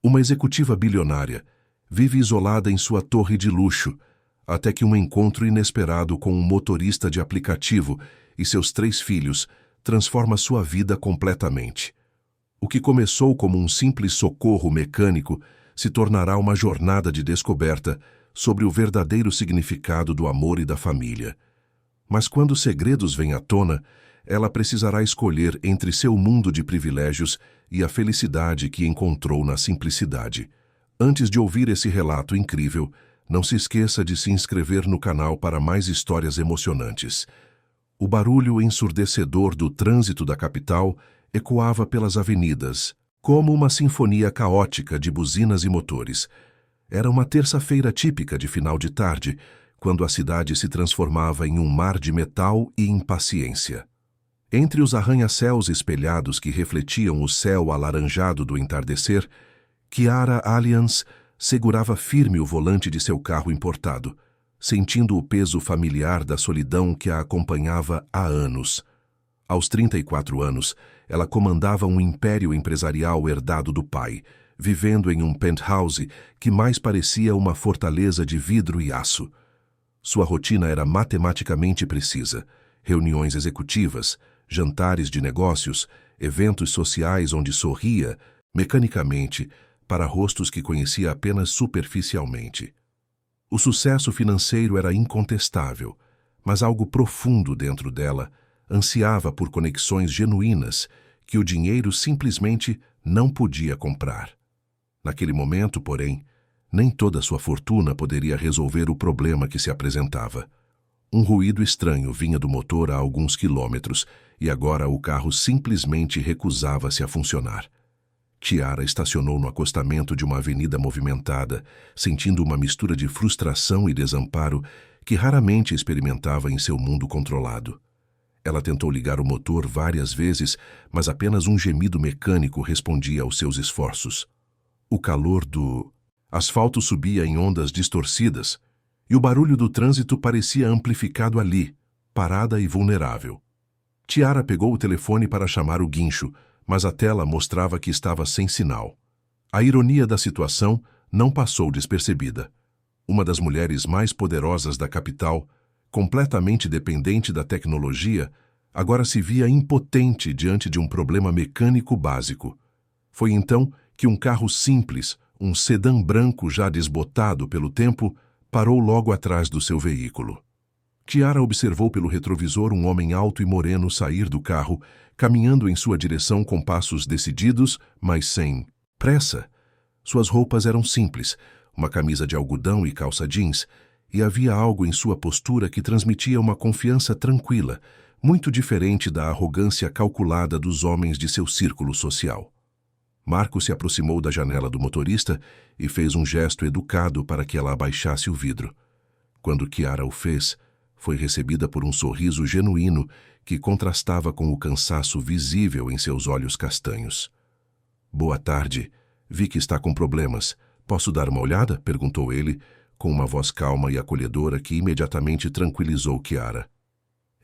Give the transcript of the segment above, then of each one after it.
Uma executiva bilionária vive isolada em sua torre de luxo, até que um encontro inesperado com um motorista de aplicativo e seus 3 filhos transforma sua vida completamente. O que começou como um simples socorro mecânico se tornará uma jornada de descoberta sobre o verdadeiro significado do amor e da família. Mas quando os segredos vêm à tona, ela precisará escolher entre seu mundo de privilégios e a felicidade que encontrou na simplicidade. Antes de ouvir esse relato incrível, não se esqueça de se inscrever no canal para mais histórias emocionantes. O barulho ensurdecedor do trânsito da capital ecoava pelas avenidas, como uma sinfonia caótica de buzinas e motores. Era uma terça-feira típica de final de tarde, quando a cidade se transformava em um mar de metal e impaciência. Entre os arranha-céus espelhados que refletiam o céu alaranjado do entardecer, Chiara Allianz segurava firme o volante de seu carro importado, sentindo o peso familiar da solidão que a acompanhava há anos. Aos 34 anos, ela comandava um império empresarial herdado do pai, vivendo em um penthouse que mais parecia uma fortaleza de vidro e aço. Sua rotina era matematicamente precisa: reuniões executivas, jantares de negócios, eventos sociais onde sorria, mecanicamente, para rostos que conhecia apenas superficialmente. O sucesso financeiro era incontestável, mas algo profundo dentro dela ansiava por conexões genuínas que o dinheiro simplesmente não podia comprar. Naquele momento, porém, nem toda sua fortuna poderia resolver o problema que se apresentava. Um ruído estranho vinha do motor a alguns quilômetros e agora o carro simplesmente recusava-se a funcionar. Chiara estacionou no acostamento de uma avenida movimentada, sentindo uma mistura de frustração e desamparo que raramente experimentava em seu mundo controlado. Ela tentou ligar o motor várias vezes, mas apenas um gemido mecânico respondia aos seus esforços. O calor do asfalto subia em ondas distorcidas, e o barulho do trânsito parecia amplificado ali, parada e vulnerável. Chiara pegou o telefone para chamar o guincho, mas a tela mostrava que estava sem sinal. A ironia da situação não passou despercebida. Uma das mulheres mais poderosas da capital, completamente dependente da tecnologia, agora se via impotente diante de um problema mecânico básico. Foi então que um carro simples, um sedã branco já desbotado pelo tempo, parou logo atrás do seu veículo. Chiara observou pelo retrovisor um homem alto e moreno sair do carro, caminhando em sua direção com passos decididos, mas sem pressa. Suas roupas eram simples, uma camisa de algodão e calça jeans, e havia algo em sua postura que transmitia uma confiança tranquila, muito diferente da arrogância calculada dos homens de seu círculo social. Marco se aproximou da janela do motorista e fez um gesto educado para que ela abaixasse o vidro. Quando Chiara o fez, foi recebida por um sorriso genuíno que contrastava com o cansaço visível em seus olhos castanhos. "Boa tarde. Vi que está com problemas. Posso dar uma olhada?" perguntou ele, com uma voz calma e acolhedora que imediatamente tranquilizou Chiara.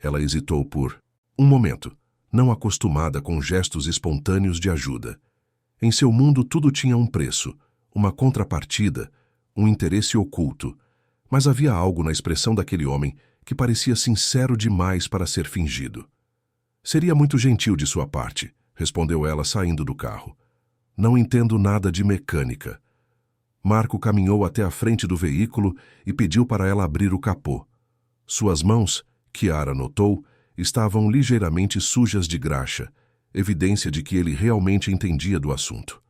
Ela hesitou por um momento, não acostumada com gestos espontâneos de ajuda. Em seu mundo tudo tinha um preço, uma contrapartida, um interesse oculto, mas havia algo na expressão daquele homem que parecia sincero demais para ser fingido. "Seria muito gentil de sua parte", respondeu ela saindo do carro. "Não entendo nada de mecânica." Marco caminhou até a frente do veículo e pediu para ela abrir o capô. Suas mãos, Chiara notou, estavam ligeiramente sujas de graxa, evidência de que ele realmente entendia do assunto.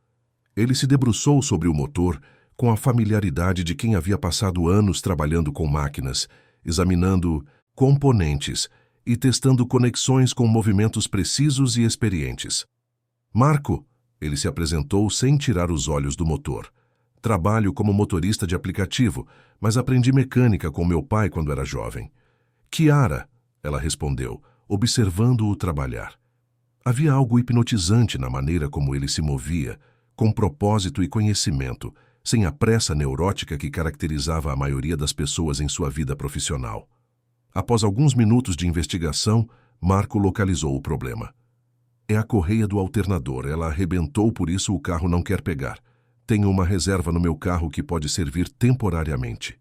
Ele se debruçou sobre o motor com a familiaridade de quem havia passado anos trabalhando com máquinas, examinando componentes e testando conexões com movimentos precisos e experientes. "Marco", ele se apresentou sem tirar os olhos do motor. "Trabalho como motorista de aplicativo, mas aprendi mecânica com meu pai quando era jovem." "Chiara", ela respondeu, observando-o trabalhar. Havia algo hipnotizante na maneira como ele se movia, com propósito e conhecimento, sem a pressa neurótica que caracterizava a maioria das pessoas em sua vida profissional. Após alguns minutos de investigação, Marco localizou o problema. "É a correia do alternador, ela arrebentou, por isso o carro não quer pegar." Tenho uma reserva no meu carro que pode servir temporariamente.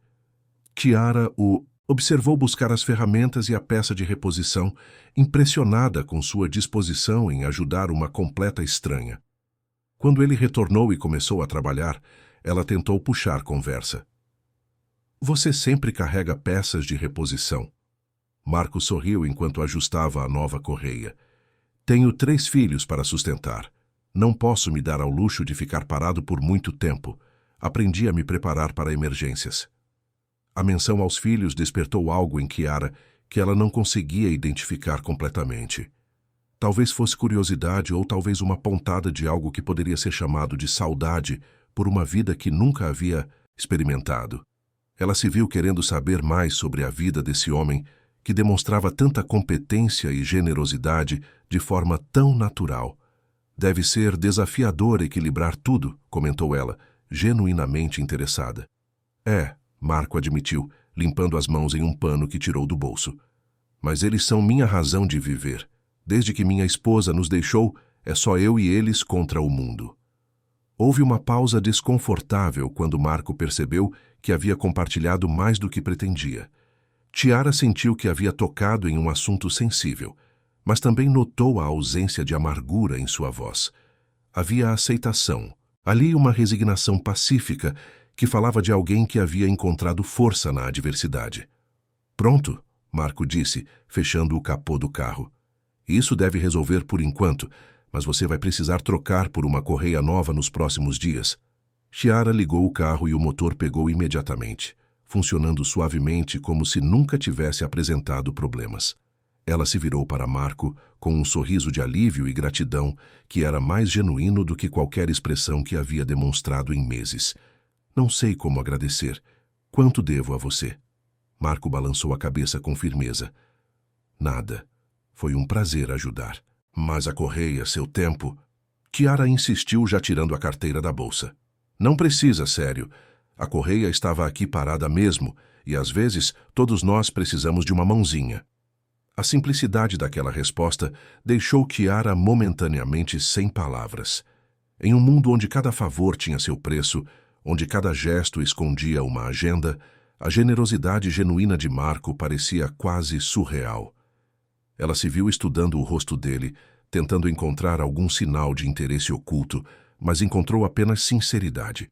Kiara o observou buscar as ferramentas e a peça de reposição, impressionada com sua disposição em ajudar uma completa estranha. Quando ele retornou e começou a trabalhar, ela tentou puxar conversa. Você sempre carrega peças de reposição. Marco sorriu enquanto ajustava a nova correia. Tenho 3 filhos para sustentar. Não posso me dar ao luxo de ficar parado por muito tempo. Aprendi a me preparar para emergências. A menção aos filhos despertou algo em Kiara que ela não conseguia identificar completamente. Talvez fosse curiosidade ou talvez uma pontada de algo que poderia ser chamado de saudade por uma vida que nunca havia experimentado. Ela se viu querendo saber mais sobre a vida desse homem que demonstrava tanta competência e generosidade de forma tão natural. Deve ser desafiador equilibrar tudo, comentou ela, genuinamente interessada. Marco admitiu, limpando as mãos em um pano que tirou do bolso. Mas eles são minha razão de viver. Desde que minha esposa nos deixou, é só eu e eles contra o mundo. Houve uma pausa desconfortável quando Marco percebeu que havia compartilhado mais do que pretendia. Tiara sentiu que havia tocado em um assunto sensível, mas também notou a ausência de amargura em sua voz. Havia aceitação, ali uma resignação pacífica que falava de alguém que havia encontrado força na adversidade. Pronto, Marco disse, fechando o capô do carro. Isso deve resolver por enquanto, mas você vai precisar trocar por uma correia nova nos próximos dias. Chiara ligou o carro e o motor pegou imediatamente, funcionando suavemente como se nunca tivesse apresentado problemas. Ela se virou para Marco com um sorriso de alívio e gratidão que era mais genuíno do que qualquer expressão que havia demonstrado em meses. Não sei como agradecer. Quanto devo a você? Marco balançou a cabeça com firmeza. Nada. Foi um prazer ajudar. Mas a correia, seu tempo... Kiara insistiu, já tirando a carteira da bolsa. Não precisa, sério. A correia estava aqui parada mesmo, e às vezes todos nós precisamos de uma mãozinha. A simplicidade daquela resposta deixou Kiara momentaneamente sem palavras. Em um mundo onde cada favor tinha seu preço, onde cada gesto escondia uma agenda, a generosidade genuína de Marco parecia quase surreal. Ela se viu estudando o rosto dele, tentando encontrar algum sinal de interesse oculto, mas encontrou apenas sinceridade.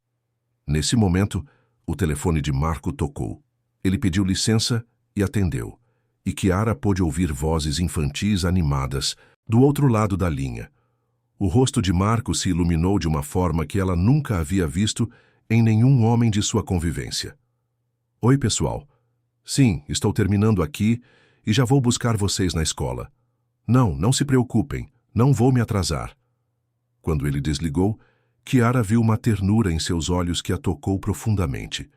Nesse momento, o telefone de Marco tocou. Ele pediu licença e atendeu, e Kiara pôde ouvir vozes infantis animadas do outro lado da linha. O rosto de Marco se iluminou de uma forma que ela nunca havia visto em nenhum homem de sua convivência. Oi, pessoal. Sim, estou terminando aqui e já vou buscar vocês na escola. Não se preocupem, não vou me atrasar. Quando ele desligou, Kiara viu uma ternura em seus olhos que a tocou profundamente.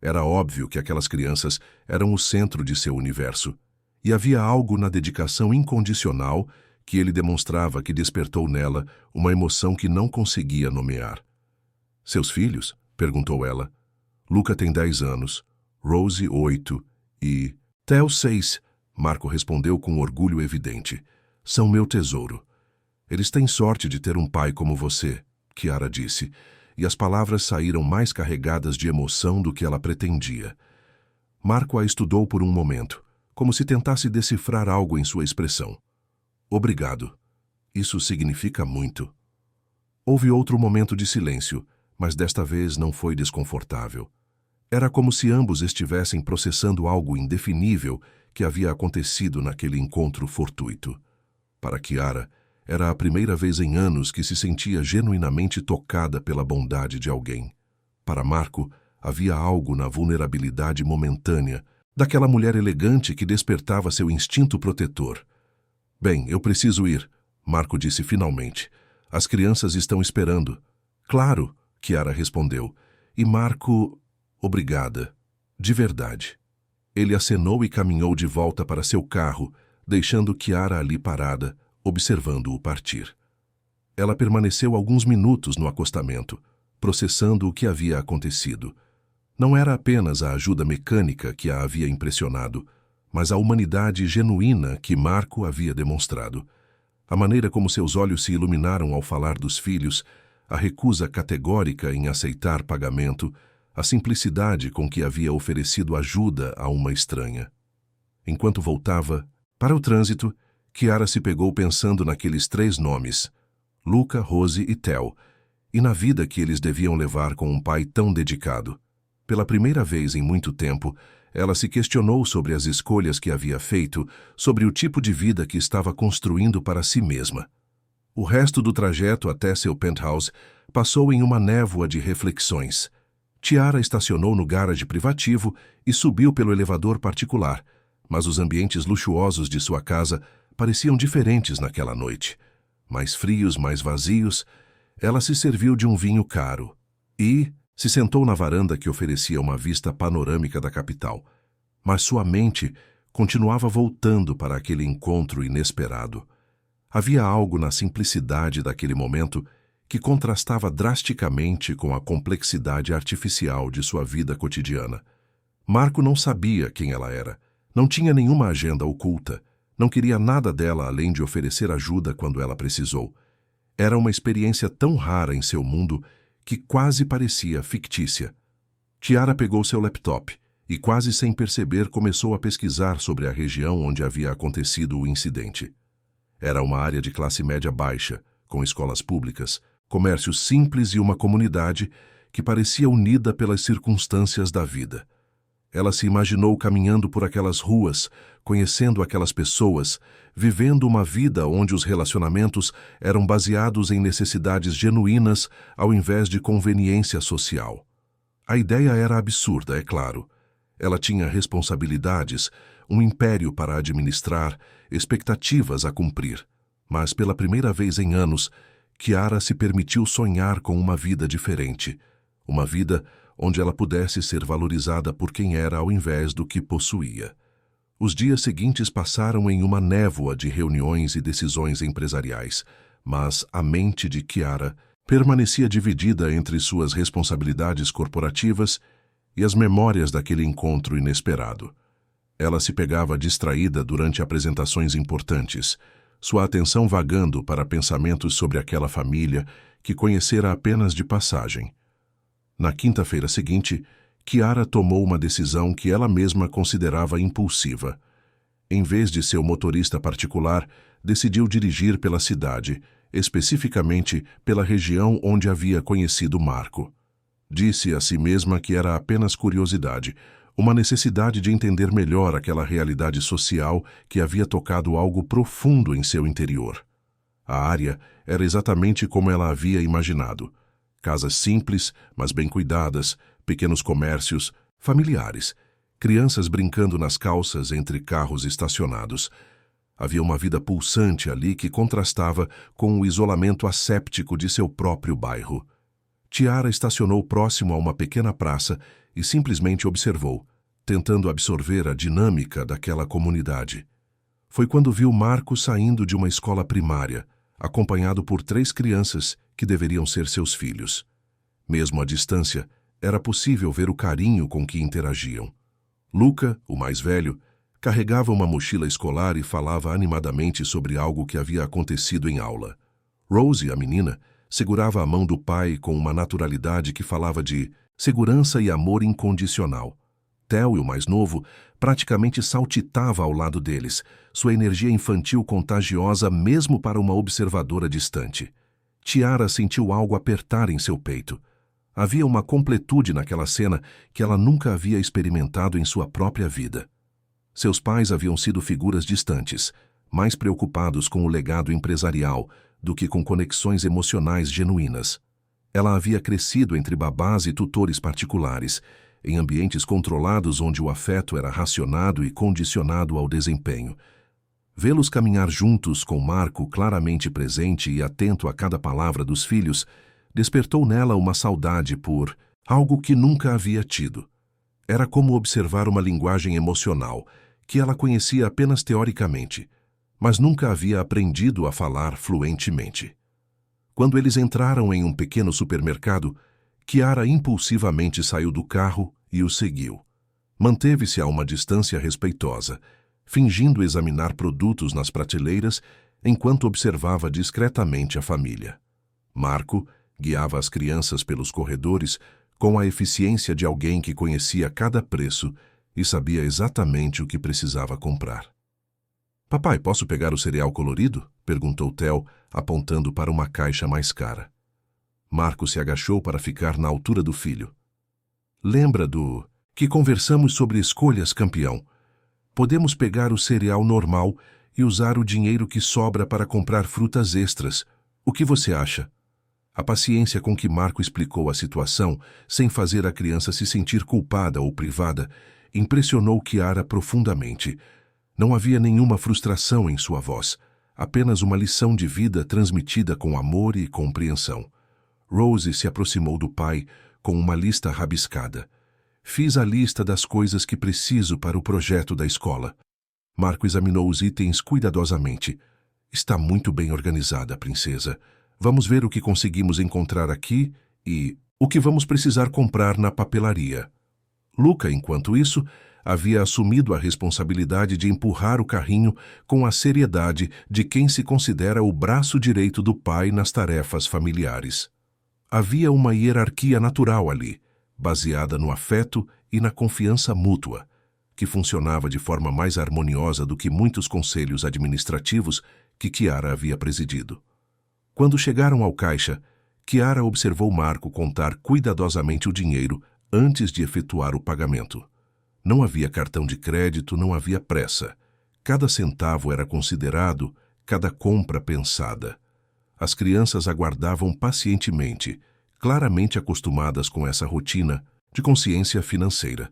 Era óbvio que aquelas crianças eram o centro de seu universo, e havia algo na dedicação incondicional que ele demonstrava que despertou nela uma emoção que não conseguia nomear. Seus filhos? Perguntou ela. Luca tem 10 anos, Rose 8 e... Theo 6, Marco respondeu com orgulho evidente. São meu tesouro. Eles têm sorte de ter um pai como você, Kiara disse, e as palavras saíram mais carregadas de emoção do que ela pretendia. Marco a estudou por um momento, como se tentasse decifrar algo em sua expressão. Obrigado. Isso significa muito. Houve outro momento de silêncio, mas desta vez não foi desconfortável. Era como se ambos estivessem processando algo indefinível que havia acontecido naquele encontro fortuito. Para Kiara, era a primeira vez em anos que se sentia genuinamente tocada pela bondade de alguém. Para Marco, havia algo na vulnerabilidade momentânea daquela mulher elegante que despertava seu instinto protetor. Bem, eu preciso ir, Marco disse finalmente. As crianças estão esperando. Claro, Kiara respondeu. E Marco... Obrigada. De verdade. Ele acenou e caminhou de volta para seu carro, deixando Kiara ali parada, observando-o partir. Ela permaneceu alguns minutos no acostamento, processando o que havia acontecido. Não era apenas a ajuda mecânica que a havia impressionado, mas a humanidade genuína que Marco havia demonstrado. A maneira como seus olhos se iluminaram ao falar dos filhos, a recusa categórica em aceitar pagamento, a simplicidade com que havia oferecido ajuda a uma estranha. Enquanto voltava para o trânsito, Chiara se pegou pensando naqueles 3 nomes, Luca, Rose e Theo, e na vida que eles deviam levar com um pai tão dedicado. Pela primeira vez em muito tempo, ela se questionou sobre as escolhas que havia feito, sobre o tipo de vida que estava construindo para si mesma. O resto do trajeto até seu penthouse passou em uma névoa de reflexões. Chiara estacionou no garage privativo e subiu pelo elevador particular, mas os ambientes luxuosos de sua casa pareciam diferentes naquela noite. Mais frios, mais vazios, ela se serviu de um vinho caro e se sentou na varanda que oferecia uma vista panorâmica da capital. Mas sua mente continuava voltando para aquele encontro inesperado. Havia algo na simplicidade daquele momento que contrastava drasticamente com a complexidade artificial de sua vida cotidiana. Marco não sabia quem ela era, não tinha nenhuma agenda oculta, não queria nada dela além de oferecer ajuda quando ela precisou. Era uma experiência tão rara em seu mundo que quase parecia fictícia. Chiara pegou seu laptop e, quase sem perceber, começou a pesquisar sobre a região onde havia acontecido o incidente. Era uma área de classe média baixa, com escolas públicas, comércio simples e uma comunidade que parecia unida pelas circunstâncias da vida. Ela se imaginou caminhando por aquelas ruas, conhecendo aquelas pessoas, vivendo uma vida onde os relacionamentos eram baseados em necessidades genuínas ao invés de conveniência social. A ideia era absurda, é claro. Ela tinha responsabilidades, um império para administrar, expectativas a cumprir. Mas pela primeira vez em anos, Chiara se permitiu sonhar com uma vida diferente. Uma vida onde ela pudesse ser valorizada por quem era ao invés do que possuía. Os dias seguintes passaram em uma névoa de reuniões e decisões empresariais, mas a mente de Chiara permanecia dividida entre suas responsabilidades corporativas e as memórias daquele encontro inesperado. Ela se pegava distraída durante apresentações importantes, sua atenção vagando para pensamentos sobre aquela família que conhecera apenas de passagem. Na quinta-feira seguinte, Chiara tomou uma decisão que ela mesma considerava impulsiva. Em vez de seu motorista particular, decidiu dirigir pela cidade, especificamente pela região onde havia conhecido Marco. Disse a si mesma que era apenas curiosidade, uma necessidade de entender melhor aquela realidade social que havia tocado algo profundo em seu interior. A área era exatamente como ela havia imaginado. Casas simples, mas bem cuidadas, pequenos comércios, familiares, crianças brincando nas calças entre carros estacionados. Havia uma vida pulsante ali que contrastava com o isolamento asséptico de seu próprio bairro. Chiara estacionou próximo a uma pequena praça e simplesmente observou, tentando absorver a dinâmica daquela comunidade. Foi quando viu Marco saindo de uma escola primária, acompanhado por 3 crianças que deveriam ser seus filhos. Mesmo à distância, era possível ver o carinho com que interagiam. Luca, o mais velho, carregava uma mochila escolar e falava animadamente sobre algo que havia acontecido em aula. Rose, a menina, segurava a mão do pai com uma naturalidade que falava de segurança e amor incondicional. Theo, o mais novo, praticamente saltitava ao lado deles, sua energia infantil contagiosa mesmo para uma observadora distante. Chiara sentiu algo apertar em seu peito. Havia uma completude naquela cena que ela nunca havia experimentado em sua própria vida. Seus pais haviam sido figuras distantes, mais preocupados com o legado empresarial do que com conexões emocionais genuínas. Ela havia crescido entre babás e tutores particulares, em ambientes controlados onde o afeto era racionado e condicionado ao desempenho. Vê-los caminhar juntos com Marco claramente presente e atento a cada palavra dos filhos despertou nela uma saudade por algo que nunca havia tido. Era como observar uma linguagem emocional que ela conhecia apenas teoricamente, mas nunca havia aprendido a falar fluentemente. Quando eles entraram em um pequeno supermercado, Chiara impulsivamente saiu do carro e o seguiu. Manteve-se a uma distância respeitosa, fingindo examinar produtos nas prateleiras enquanto observava discretamente a família. Marco, Guiava as crianças pelos corredores com a eficiência de alguém que conhecia cada preço e sabia exatamente o que precisava comprar. "Papai, posso pegar o cereal colorido?" perguntou Theo, apontando para uma caixa mais cara. Marco se agachou para ficar na altura do filho. "Lembra do que conversamos sobre escolhas, campeão? Podemos pegar o cereal normal e usar o dinheiro que sobra para comprar frutas extras. O que você acha?" A paciência com que Marco explicou a situação, sem fazer a criança se sentir culpada ou privada, impressionou Chiara profundamente. Não havia nenhuma frustração em sua voz, apenas uma lição de vida transmitida com amor e compreensão. Rose se aproximou do pai com uma lista rabiscada. "Fiz a lista das coisas que preciso para o projeto da escola." Marco examinou os itens cuidadosamente. "Está muito bem organizada, princesa. Vamos ver o que conseguimos encontrar aqui e o que vamos precisar comprar na papelaria." Luca, enquanto isso, havia assumido a responsabilidade de empurrar o carrinho com a seriedade de quem se considera o braço direito do pai nas tarefas familiares. Havia uma hierarquia natural ali, baseada no afeto e na confiança mútua, que funcionava de forma mais harmoniosa do que muitos conselhos administrativos que Chiara havia presidido. Quando chegaram ao caixa, Chiara observou Marco contar cuidadosamente o dinheiro antes de efetuar o pagamento. Não havia cartão de crédito, não havia pressa. Cada centavo era considerado, cada compra pensada. As crianças aguardavam pacientemente, claramente acostumadas com essa rotina de consciência financeira.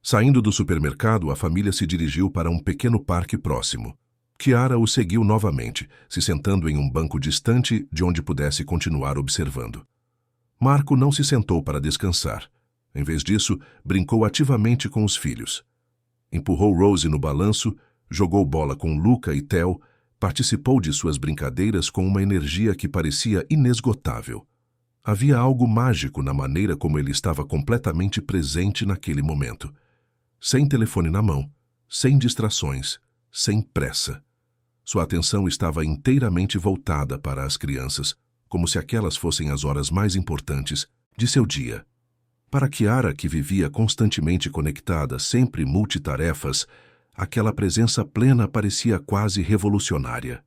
Saindo do supermercado, a família se dirigiu para um pequeno parque próximo. Chiara o seguiu novamente, se sentando em um banco distante de onde pudesse continuar observando. Marco não se sentou para descansar. Em vez disso, brincou ativamente com os filhos. Empurrou Rose no balanço, jogou bola com Luca e Theo, participou de suas brincadeiras com uma energia que parecia inesgotável. Havia algo mágico na maneira como ele estava completamente presente naquele momento. Sem telefone na mão, sem distrações, sem pressa. Sua atenção estava inteiramente voltada para as crianças, como se aquelas fossem as horas mais importantes de seu dia. Para Chiara, que vivia constantemente conectada, sempre multitarefas, aquela presença plena parecia quase revolucionária.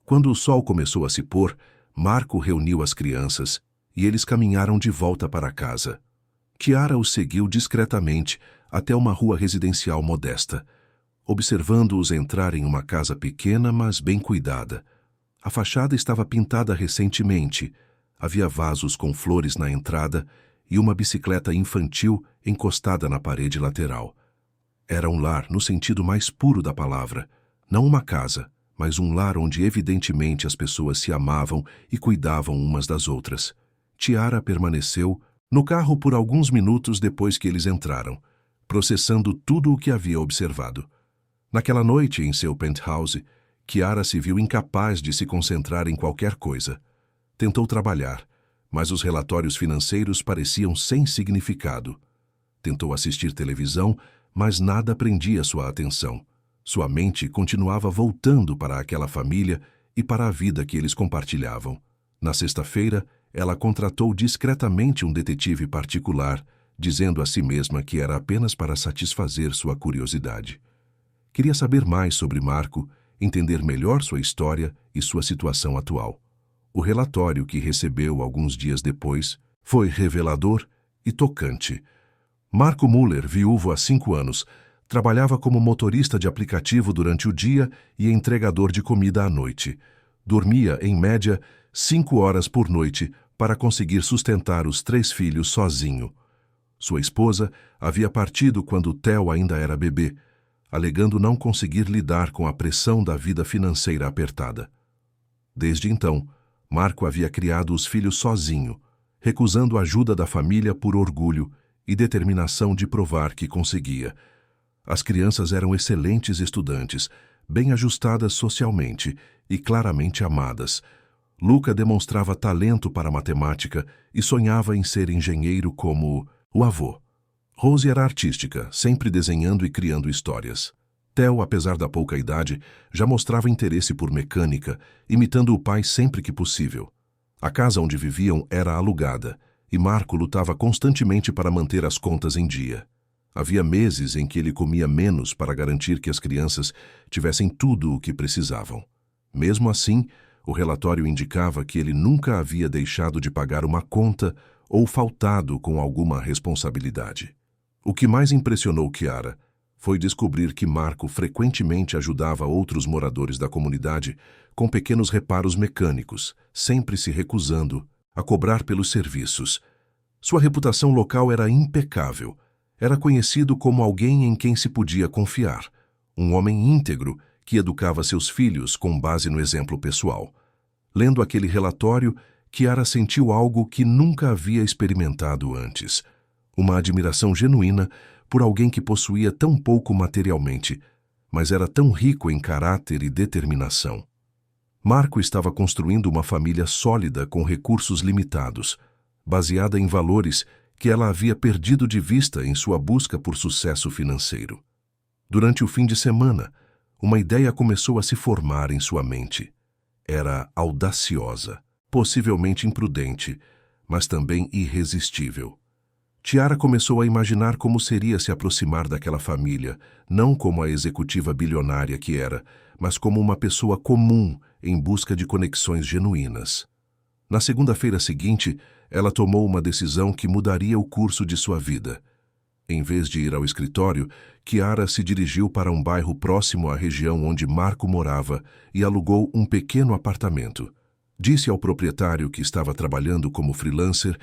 Quando o sol começou a se pôr, Marco reuniu as crianças e eles caminharam de volta para casa. Chiara os seguiu discretamente até uma rua residencial modesta, observando-os entrar em uma casa pequena, mas bem cuidada. A fachada estava pintada recentemente, havia vasos com flores na entrada e uma bicicleta infantil encostada na parede lateral. Era um lar no sentido mais puro da palavra, não uma casa, mas um lar onde evidentemente as pessoas se amavam e cuidavam umas das outras. Chiara permaneceu no carro por alguns minutos depois que eles entraram, processando tudo o que havia observado. Naquela noite, em seu penthouse, Chiara se viu incapaz de se concentrar em qualquer coisa. Tentou trabalhar, mas os relatórios financeiros pareciam sem significado. Tentou assistir televisão, mas nada prendia sua atenção. Sua mente continuava voltando para aquela família e para a vida que eles compartilhavam. Na sexta-feira, ela contratou discretamente um detetive particular, dizendo a si mesma que era apenas para satisfazer sua curiosidade. Queria saber mais sobre Marco, entender melhor sua história e sua situação atual. O relatório que recebeu alguns dias depois foi revelador e tocante. Marco Muller, viúvo há 5 anos, trabalhava como motorista de aplicativo durante o dia e entregador de comida à noite. Dormia, em média, 5 horas por noite para conseguir sustentar os 3 filhos sozinho. Sua esposa havia partido quando Theo ainda era bebê, alegando não conseguir lidar com a pressão da vida financeira apertada. Desde então, Marco havia criado os filhos sozinho, recusando a ajuda da família por orgulho e determinação de provar que conseguia. As crianças eram excelentes estudantes, bem ajustadas socialmente e claramente amadas. Luca demonstrava talento para a matemática e sonhava em ser engenheiro como o avô. Rose era artística, sempre desenhando e criando histórias. Theo, apesar da pouca idade, já mostrava interesse por mecânica, imitando o pai sempre que possível. A casa onde viviam era alugada, e Marco lutava constantemente para manter as contas em dia. Havia meses em que ele comia menos para garantir que as crianças tivessem tudo o que precisavam. Mesmo assim, o relatório indicava que ele nunca havia deixado de pagar uma conta ou faltado com alguma responsabilidade. O que mais impressionou Chiara foi descobrir que Marco frequentemente ajudava outros moradores da comunidade com pequenos reparos mecânicos, sempre se recusando a cobrar pelos serviços. Sua reputação local era impecável. Era conhecido como alguém em quem se podia confiar, um homem íntegro que educava seus filhos com base no exemplo pessoal. Lendo aquele relatório, Chiara sentiu algo que nunca havia experimentado antes. Uma admiração genuína por alguém que possuía tão pouco materialmente, mas era tão rico em caráter e determinação. Marco estava construindo uma família sólida com recursos limitados, baseada em valores que ela havia perdido de vista em sua busca por sucesso financeiro. Durante o fim de semana, uma ideia começou a se formar em sua mente. Era audaciosa, possivelmente imprudente, mas também irresistível. Chiara começou a imaginar como seria se aproximar daquela família, não como a executiva bilionária que era, mas como uma pessoa comum em busca de conexões genuínas. Na segunda-feira seguinte, ela tomou uma decisão que mudaria o curso de sua vida. Em vez de ir ao escritório, Chiara se dirigiu para um bairro próximo à região onde Marco morava e alugou um pequeno apartamento. Disse ao proprietário que estava trabalhando como freelancer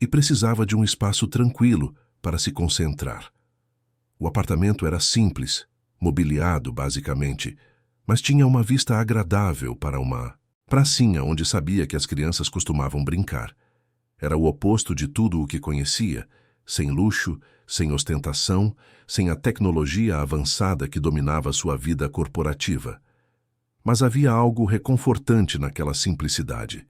e precisava de um espaço tranquilo para se concentrar. O apartamento era simples, mobiliado basicamente, mas tinha uma vista agradável para uma pracinha onde sabia que as crianças costumavam brincar. Era o oposto de tudo o que conhecia, sem luxo, sem ostentação, sem a tecnologia avançada que dominava sua vida corporativa. Mas havia algo reconfortante naquela simplicidade.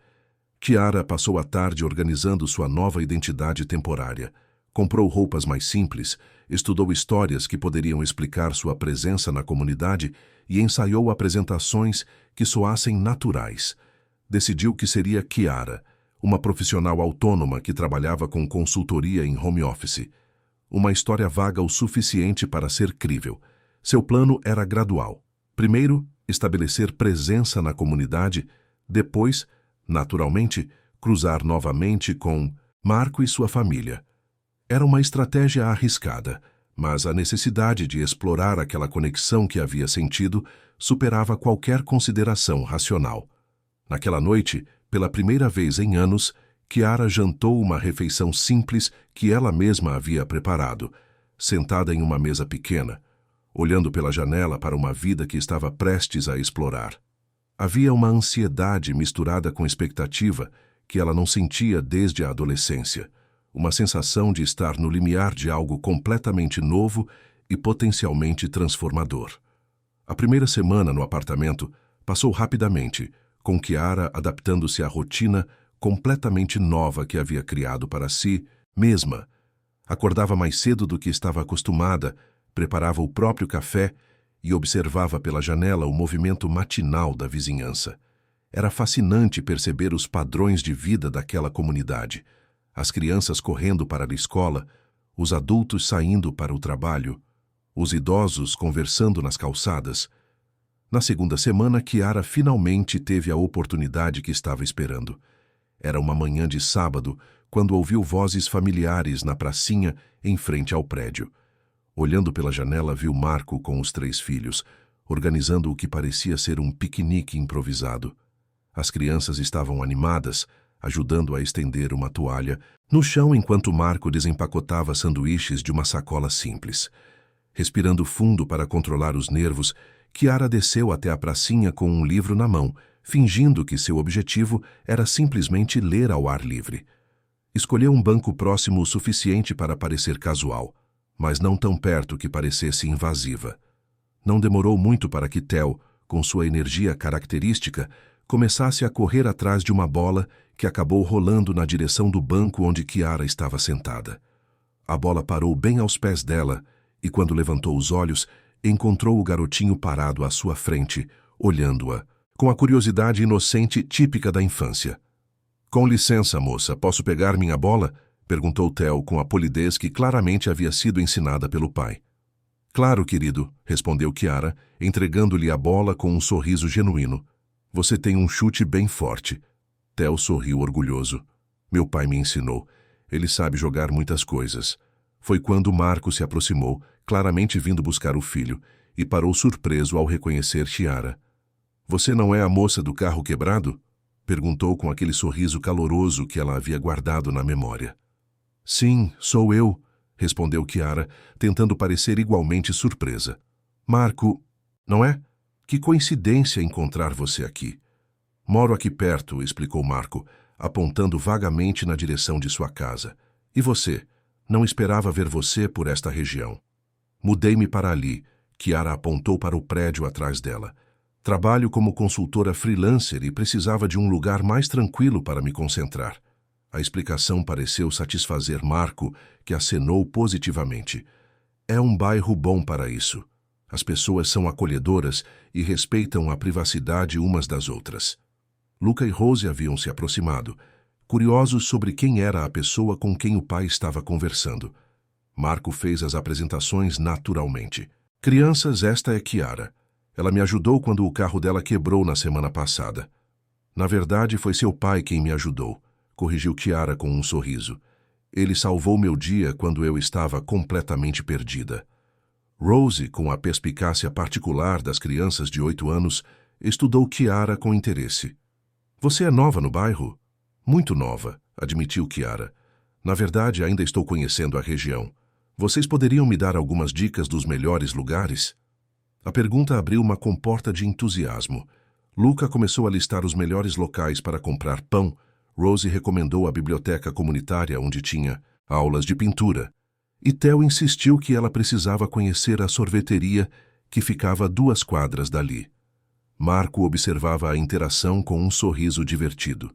Chiara passou a tarde organizando sua nova identidade temporária. Comprou roupas mais simples, estudou histórias que poderiam explicar sua presença na comunidade e ensaiou apresentações que soassem naturais. Decidiu que seria Chiara, uma profissional autônoma que trabalhava com consultoria em home office. Uma história vaga o suficiente para ser crível. Seu plano era gradual. Primeiro, estabelecer presença na comunidade, depois, naturalmente, cruzar novamente com Marco e sua família. Era uma estratégia arriscada, mas a necessidade de explorar aquela conexão que havia sentido superava qualquer consideração racional. Naquela noite, pela primeira vez em anos, Chiara jantou uma refeição simples que ela mesma havia preparado, sentada em uma mesa pequena, olhando pela janela para uma vida que estava prestes a explorar. Havia uma ansiedade misturada com expectativa que ela não sentia desde a adolescência, uma sensação de estar no limiar de algo completamente novo e potencialmente transformador. A primeira semana no apartamento passou rapidamente, com Chiara adaptando-se à rotina completamente nova que havia criado para si mesma. Acordava mais cedo do que estava acostumada, preparava o próprio café e observava pela janela o movimento matinal da vizinhança. Era fascinante perceber os padrões de vida daquela comunidade. As crianças correndo para a escola, os adultos saindo para o trabalho, os idosos conversando nas calçadas. Na segunda semana, Chiara finalmente teve a oportunidade que estava esperando. Era uma manhã de sábado, quando ouviu vozes familiares na pracinha em frente ao prédio. Olhando pela janela, viu Marco com os 3 filhos, organizando o que parecia ser um piquenique improvisado. As crianças estavam animadas, ajudando a estender uma toalha no chão enquanto Marco desempacotava sanduíches de uma sacola simples. Respirando fundo para controlar os nervos, Chiara desceu até a pracinha com um livro na mão, fingindo que seu objetivo era simplesmente ler ao ar livre. Escolheu um banco próximo o suficiente para parecer casual, mas não tão perto que parecesse invasiva. Não demorou muito para que Theo, com sua energia característica, começasse a correr atrás de uma bola que acabou rolando na direção do banco onde Chiara estava sentada. A bola parou bem aos pés dela e, quando levantou os olhos, encontrou o garotinho parado à sua frente, olhando-a, com a curiosidade inocente típica da infância. Com licença, moça, posso pegar minha bola? Perguntou Theo com a polidez que claramente havia sido ensinada pelo pai. Claro, querido, respondeu Chiara, entregando-lhe a bola com um sorriso genuíno. Você tem um chute bem forte. Theo sorriu orgulhoso. Meu pai me ensinou. Ele sabe jogar muitas coisas. Foi quando Marco se aproximou, claramente vindo buscar o filho, e parou surpreso ao reconhecer Chiara. Você não é a moça do carro quebrado? Perguntou com aquele sorriso caloroso que ela havia guardado na memória. Sim, sou eu, respondeu Chiara, tentando parecer igualmente surpresa. Marco, não é? Que coincidência encontrar você aqui. Moro aqui perto, explicou Marco, apontando vagamente na direção de sua casa. E você? Não esperava ver você por esta região. Mudei-me para ali. Chiara apontou para o prédio atrás dela. Trabalho como consultora freelancer e precisava de um lugar mais tranquilo para me concentrar. A explicação pareceu satisfazer Marco, que acenou positivamente. É um bairro bom para isso. As pessoas são acolhedoras e respeitam a privacidade umas das outras. Luca e Rose haviam se aproximado, curiosos sobre quem era a pessoa com quem o pai estava conversando. Marco fez as apresentações naturalmente. Crianças, esta é Chiara. Ela me ajudou quando o carro dela quebrou na semana passada. Na verdade, foi seu pai quem me ajudou, corrigiu Chiara com um sorriso. Ele salvou meu dia quando eu estava completamente perdida. Rose, com a perspicácia particular das crianças de 8 anos, estudou Chiara com interesse. Você é nova no bairro? Muito nova, admitiu Chiara. Na verdade, ainda estou conhecendo a região. Vocês poderiam me dar algumas dicas dos melhores lugares? A pergunta abriu uma comporta de entusiasmo. Luca começou a listar os melhores locais para comprar pão. Rose recomendou a biblioteca comunitária onde tinha aulas de pintura. E Theo insistiu que ela precisava conhecer a sorveteria que ficava a 2 quadras dali. Marco observava a interação com um sorriso divertido.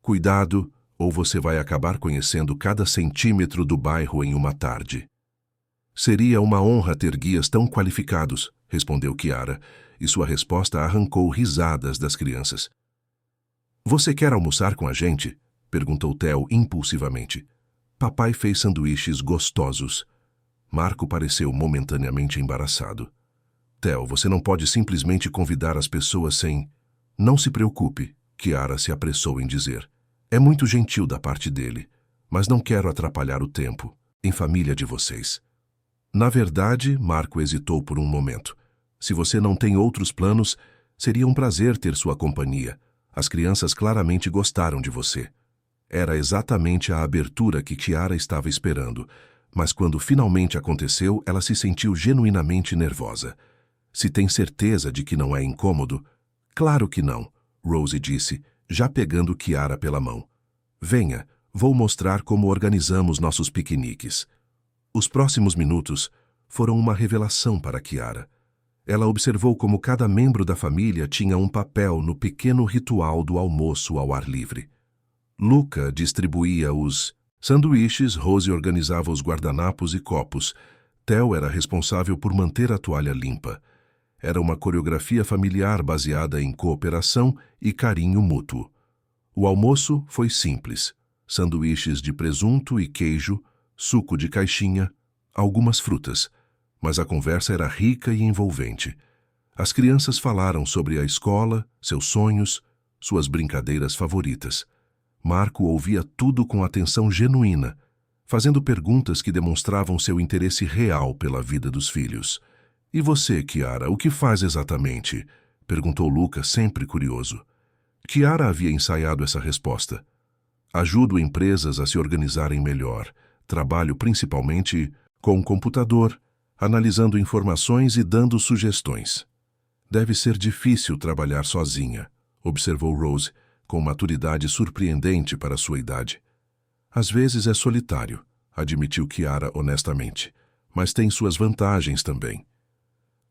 Cuidado, ou você vai acabar conhecendo cada centímetro do bairro em uma tarde. Seria uma honra ter guias tão qualificados, respondeu Chiara, e sua resposta arrancou risadas das crianças. Você quer almoçar com a gente? Perguntou Theo impulsivamente. Papai fez sanduíches gostosos. Marco pareceu momentaneamente embaraçado. Theo, você não pode simplesmente convidar as pessoas sem... Não se preocupe, Chiara se apressou em dizer. É muito gentil da parte dele, mas não quero atrapalhar o tempo, em família de vocês. Na verdade, Marco hesitou por um momento. Se você não tem outros planos, seria um prazer ter sua companhia. As crianças claramente gostaram de você. Era exatamente a abertura que Chiara estava esperando, mas quando finalmente aconteceu, ela se sentiu genuinamente nervosa. Se tem certeza de que não é incômodo? Claro que não, Rose disse, já pegando Chiara pela mão. Venha, vou mostrar como organizamos nossos piqueniques. Os próximos minutos foram uma revelação para Chiara. Ela observou como cada membro da família tinha um papel no pequeno ritual do almoço ao ar livre. Luca distribuía os sanduíches, Rose organizava os guardanapos e copos. Theo era responsável por manter a toalha limpa. Era uma coreografia familiar baseada em cooperação e carinho mútuo. O almoço foi simples. Sanduíches de presunto e queijo, suco de caixinha, algumas frutas. Mas a conversa era rica e envolvente. As crianças falaram sobre a escola, seus sonhos, suas brincadeiras favoritas. Marco ouvia tudo com atenção genuína, fazendo perguntas que demonstravam seu interesse real pela vida dos filhos. E você, Chiara, o que faz exatamente? Perguntou Luca, sempre curioso. Chiara havia ensaiado essa resposta. Ajudo empresas a se organizarem melhor. Trabalho principalmente com o computador, analisando informações e dando sugestões. Deve ser difícil trabalhar sozinha, observou Rose, com maturidade surpreendente para sua idade. Às vezes é solitário, admitiu Chiara honestamente, mas tem suas vantagens também.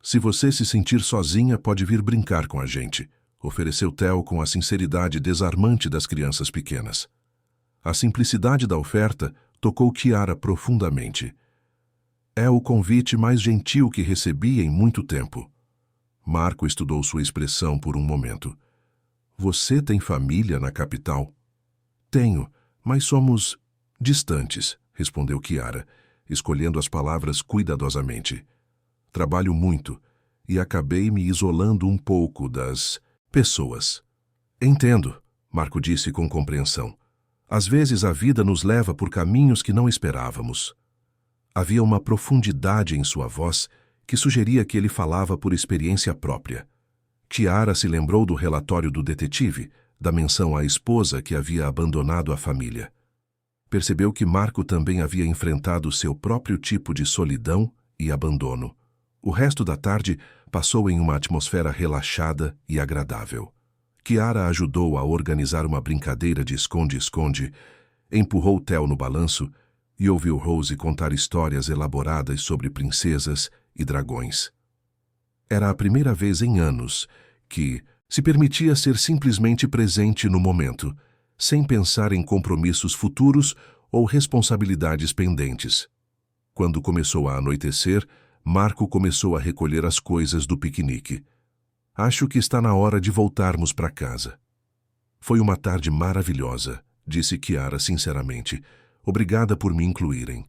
Se você se sentir sozinha, pode vir brincar com a gente, ofereceu Theo com a sinceridade desarmante das crianças pequenas. A simplicidade da oferta tocou Chiara profundamente. É o convite mais gentil que recebi em muito tempo. Marco estudou sua expressão por um momento. Você tem família na capital? Tenho, mas somos distantes, respondeu Chiara, escolhendo as palavras cuidadosamente. Trabalho muito e acabei me isolando um pouco das pessoas. Entendo, Marco disse com compreensão. Às vezes a vida nos leva por caminhos que não esperávamos. Havia uma profundidade em sua voz que sugeria que ele falava por experiência própria. Chiara se lembrou do relatório do detetive, da menção à esposa que havia abandonado a família. Percebeu que Marco também havia enfrentado seu próprio tipo de solidão e abandono. O resto da tarde passou em uma atmosfera relaxada e agradável. Chiara ajudou a organizar uma brincadeira de esconde-esconde, empurrou Theo no balanço e ouviu Rose contar histórias elaboradas sobre princesas e dragões. Era a primeira vez em anos que se permitia ser simplesmente presente no momento, sem pensar em compromissos futuros ou responsabilidades pendentes. Quando começou a anoitecer, Marco começou a recolher as coisas do piquenique. Acho que está na hora de voltarmos para casa. Foi uma tarde maravilhosa, disse Chiara sinceramente. Obrigada por me incluírem.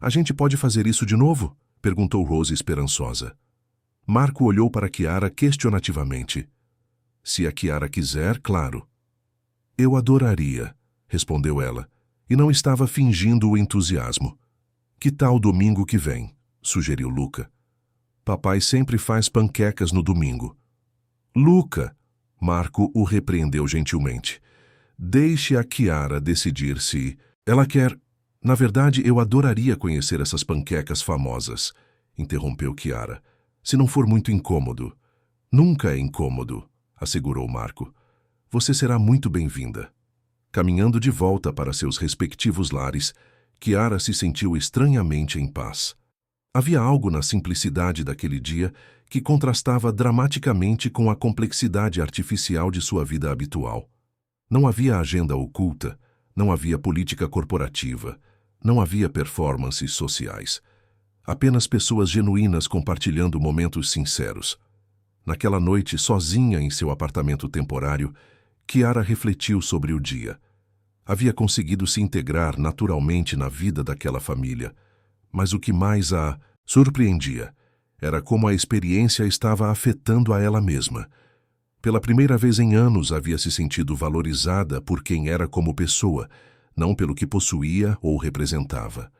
A gente pode fazer isso de novo? Perguntou Rose esperançosa. Marco olhou para Chiara questionativamente. Se a Chiara quiser, claro. Eu adoraria, respondeu ela, e não estava fingindo o entusiasmo. Que tal domingo que vem? Sugeriu Luca. Papai sempre faz panquecas no domingo. Luca, Marco o repreendeu gentilmente. Deixe a Chiara decidir se ela quer. Na verdade, eu adoraria conhecer essas panquecas famosas, interrompeu Chiara. Se não for muito incômodo. Nunca é incômodo, assegurou Marco. Você será muito bem-vinda. Caminhando de volta para seus respectivos lares, Chiara se sentiu estranhamente em paz. Havia algo na simplicidade daquele dia que contrastava dramaticamente com a complexidade artificial de sua vida habitual. Não havia agenda oculta, não havia política corporativa, não havia performances sociais. Apenas pessoas genuínas compartilhando momentos sinceros. Naquela noite, sozinha em seu apartamento temporário, Chiara refletiu sobre o dia. Havia conseguido se integrar naturalmente na vida daquela família, mas o que mais a surpreendia era como a experiência estava afetando a ela mesma. Pela primeira vez em anos havia se sentido valorizada por quem era como pessoa, não pelo que possuía ou representava.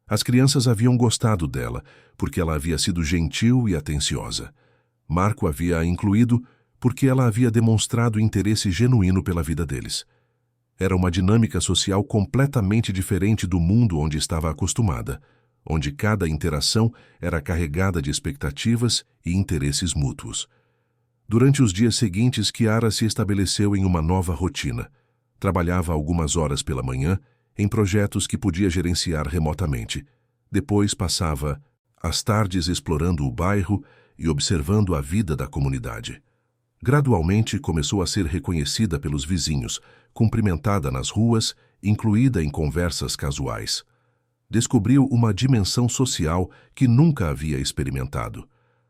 As crianças haviam gostado dela, porque ela havia sido gentil e atenciosa. Marco havia a incluído porque ela havia demonstrado interesse genuíno pela vida deles. Era uma dinâmica social completamente diferente do mundo onde estava acostumada, onde cada interação era carregada de expectativas e interesses mútuos. Durante os dias seguintes, Chiara se estabeleceu em uma nova rotina. Trabalhava algumas horas pela manhã em projetos que podia gerenciar remotamente. Depois passava as tardes explorando o bairro e observando a vida da comunidade. Gradualmente começou a ser reconhecida pelos vizinhos, cumprimentada nas ruas, incluída em conversas casuais. Descobriu uma dimensão social que nunca havia experimentado.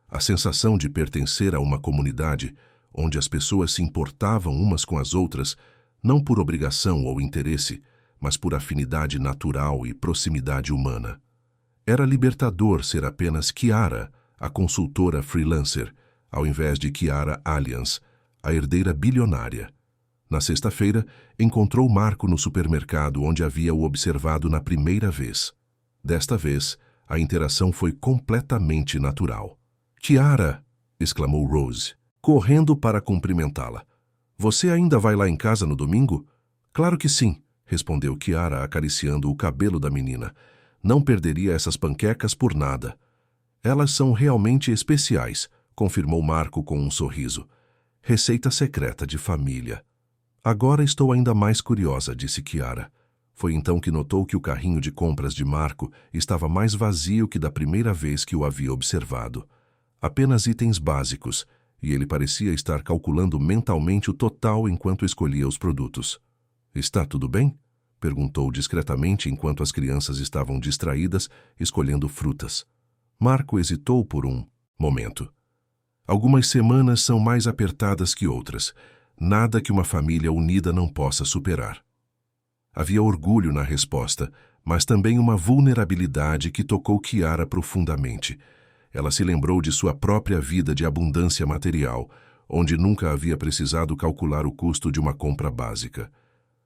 A sensação de pertencer a uma comunidade, onde as pessoas se importavam umas com as outras, não por obrigação ou interesse, mas por afinidade natural e proximidade humana. Era libertador ser apenas Chiara, a consultora freelancer, ao invés de Chiara Allianz, a herdeira bilionária. Na sexta-feira, encontrou Marco no supermercado onde havia-o observado na primeira vez. Desta vez, a interação foi completamente natural. Chiara! Exclamou Rose, correndo para cumprimentá-la. Você ainda vai lá em casa no domingo? Claro que sim, respondeu Chiara acariciando o cabelo da menina. Não perderia essas panquecas por nada. Elas são realmente especiais, confirmou Marco com um sorriso. Receita secreta de família. Agora estou ainda mais curiosa, disse Chiara. Foi então que notou que o carrinho de compras de Marco estava mais vazio que da primeira vez que o havia observado. Apenas itens básicos, e ele parecia estar calculando mentalmente o total enquanto escolhia os produtos. Está tudo bem? Perguntou discretamente enquanto as crianças estavam distraídas, escolhendo frutas. Marco hesitou por um momento. Algumas semanas são mais apertadas que outras. Nada que uma família unida não possa superar. Havia orgulho na resposta, mas também uma vulnerabilidade que tocou Kiara profundamente. Ela se lembrou de sua própria vida de abundância material, onde nunca havia precisado calcular o custo de uma compra básica.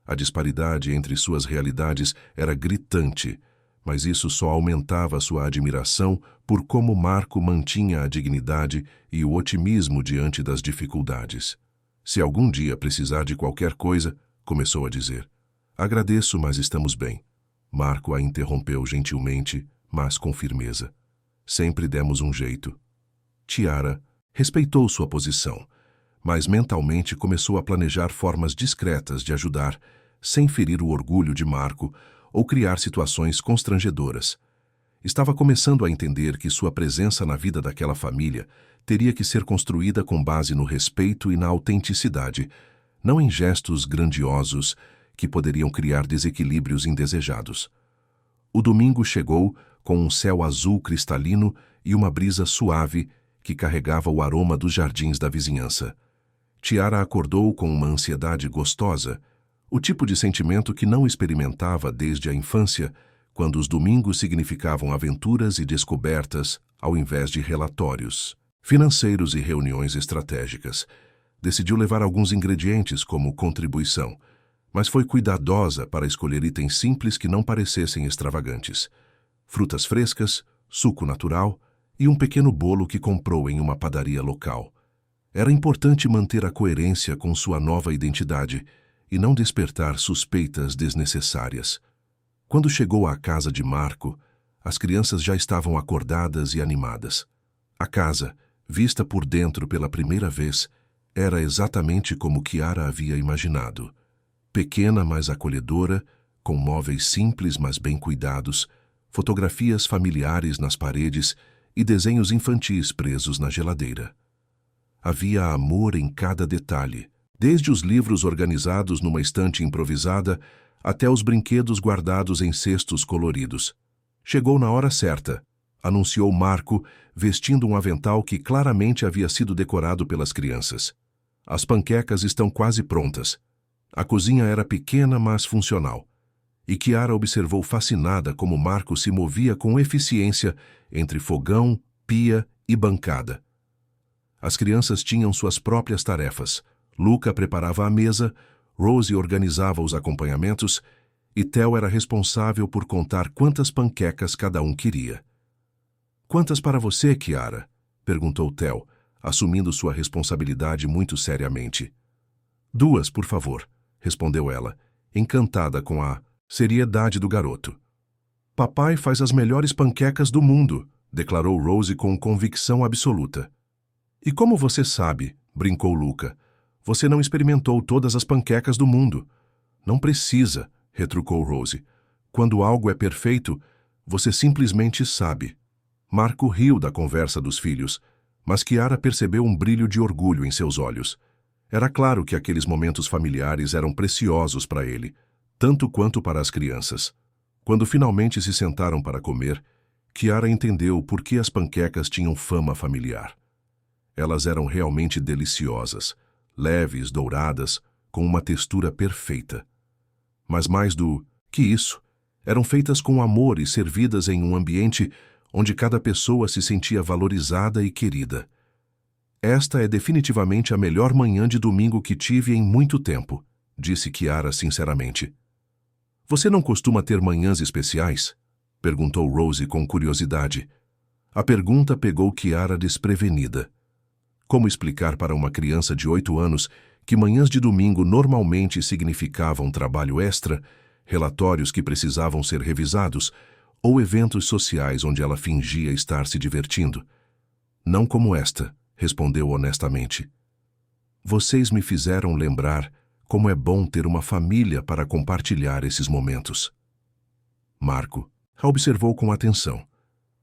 A disparidade entre suas realidades era gritante, mas isso só aumentava sua admiração por como Marco mantinha a dignidade e o otimismo diante das dificuldades. Se algum dia precisar de qualquer coisa, começou a dizer. Agradeço, mas estamos bem. Marco a interrompeu gentilmente, mas com firmeza. Sempre demos um jeito. Kiara respeitou sua posição, mas mentalmente começou a planejar formas discretas de ajudar, sem ferir o orgulho de Marco ou criar situações constrangedoras. Estava começando a entender que sua presença na vida daquela família teria que ser construída com base no respeito e na autenticidade, não em gestos grandiosos que poderiam criar desequilíbrios indesejados. O domingo chegou com um céu azul cristalino e uma brisa suave que carregava o aroma dos jardins da vizinhança. Kiara acordou com uma ansiedade gostosa, o tipo de sentimento que não experimentava desde a infância, quando os domingos significavam aventuras e descobertas ao invés de relatórios financeiros e reuniões estratégicas. Decidiu levar alguns ingredientes como contribuição, mas foi cuidadosa para escolher itens simples que não parecessem extravagantes. Frutas frescas, suco natural e um pequeno bolo que comprou em uma padaria local. Era importante manter a coerência com sua nova identidade e não despertar suspeitas desnecessárias. Quando chegou à casa de Marco, as crianças já estavam acordadas e animadas. A casa, vista por dentro pela primeira vez, era exatamente como Kiara havia imaginado. Pequena, mas acolhedora, com móveis simples, mas bem cuidados, fotografias familiares nas paredes e desenhos infantis presos na geladeira. Havia amor em cada detalhe, desde os livros organizados numa estante improvisada até os brinquedos guardados em cestos coloridos. Chegou na hora certa, anunciou Marco, vestindo um avental que claramente havia sido decorado pelas crianças. As panquecas estão quase prontas. A cozinha era pequena, mas funcional. E Kiara observou fascinada como Marco se movia com eficiência entre fogão, pia e bancada. As crianças tinham suas próprias tarefas. Luca preparava a mesa, Rose organizava os acompanhamentos e Theo era responsável por contar quantas panquecas cada um queria. Quantas para você, Kiara? Perguntou Theo, assumindo sua responsabilidade muito seriamente. 2, por favor, respondeu ela, encantada com a seriedade do garoto. Papai faz as melhores panquecas do mundo, declarou Rose com convicção absoluta. E como você sabe, brincou Luca, você não experimentou todas as panquecas do mundo. Não precisa, retrucou Rose. Quando algo é perfeito, você simplesmente sabe. Marco riu da conversa dos filhos, mas Kiara percebeu um brilho de orgulho em seus olhos. Era claro que aqueles momentos familiares eram preciosos para ele, tanto quanto para as crianças. Quando finalmente se sentaram para comer, Kiara entendeu por que as panquecas tinham fama familiar. Elas eram realmente deliciosas, leves, douradas, com uma textura perfeita. Mas mais do que isso, eram feitas com amor e servidas em um ambiente onde cada pessoa se sentia valorizada e querida. Esta é definitivamente a melhor manhã de domingo que tive em muito tempo, disse Kiara sinceramente. Você não costuma ter manhãs especiais? Perguntou Rose com curiosidade. A pergunta pegou Kiara desprevenida. Como explicar para uma criança de 8 anos que manhãs de domingo normalmente significavam trabalho extra, relatórios que precisavam ser revisados, ou eventos sociais onde ela fingia estar se divertindo? Não como esta, respondeu honestamente. Vocês me fizeram lembrar como é bom ter uma família para compartilhar esses momentos. Marco a observou com atenção.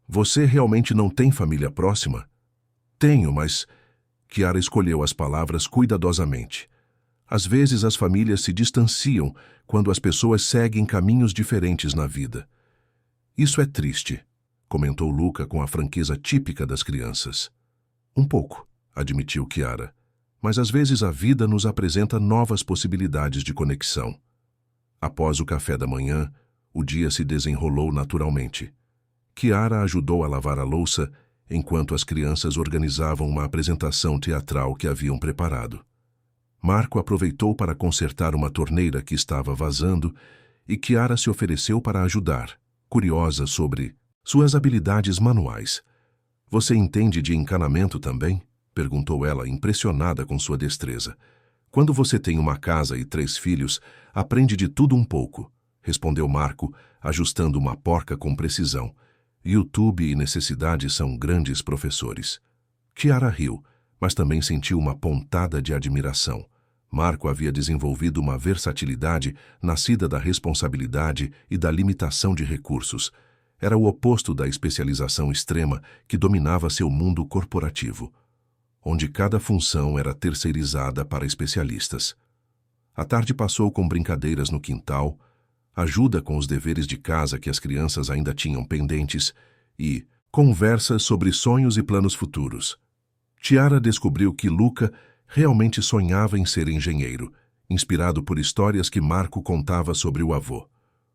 Você realmente não tem família próxima? Tenho, mas... Kiara escolheu as palavras cuidadosamente. Às vezes as famílias se distanciam quando as pessoas seguem caminhos diferentes na vida. Isso é triste, comentou Luca com a franqueza típica das crianças. Um pouco, admitiu Kiara, mas às vezes a vida nos apresenta novas possibilidades de conexão. Após o café da manhã, o dia se desenrolou naturalmente. Chiara ajudou a lavar a louça enquanto as crianças organizavam uma apresentação teatral que haviam preparado. Marco aproveitou para consertar uma torneira que estava vazando e Chiara se ofereceu para ajudar, curiosa sobre suas habilidades manuais. "Você entende de encanamento também?" perguntou ela, impressionada com sua destreza. "Quando você tem uma casa e 3 filhos, aprende de tudo um pouco", respondeu Marco, ajustando uma porca com precisão. "YouTube e necessidade são grandes professores." Chiara riu, mas também sentiu uma pontada de admiração. Marco havia desenvolvido uma versatilidade nascida da responsabilidade e da limitação de recursos. Era o oposto da especialização extrema que dominava seu mundo corporativo, onde cada função era terceirizada para especialistas. A tarde passou com brincadeiras no quintal, ajuda com os deveres de casa que as crianças ainda tinham pendentes e conversas sobre sonhos e planos futuros. Chiara descobriu que Luca realmente sonhava em ser engenheiro, inspirado por histórias que Marco contava sobre o avô.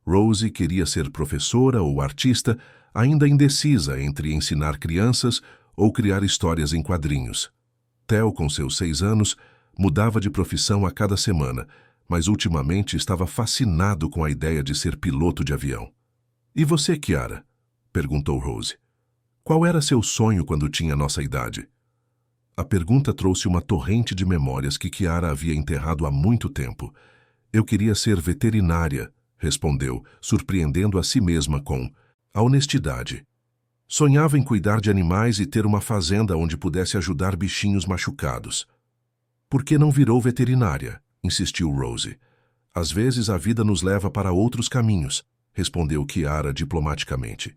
Rosie queria ser professora ou artista, ainda indecisa entre ensinar crianças ou criar histórias em quadrinhos. Theo, com seus 6 anos, mudava de profissão a cada semana, mas ultimamente estava fascinado com a ideia de ser piloto de avião. "E você, Chiara?" perguntou Rosie. "Qual era seu sonho quando tinha nossa idade?" A pergunta trouxe uma torrente de memórias que Chiara havia enterrado há muito tempo. "Eu queria ser veterinária", respondeu, surpreendendo a si mesma com a honestidade. "Sonhava em cuidar de animais e ter uma fazenda onde pudesse ajudar bichinhos machucados." "Por que não virou veterinária?" insistiu Rosie. "Às vezes a vida nos leva para outros caminhos", respondeu Chiara diplomaticamente.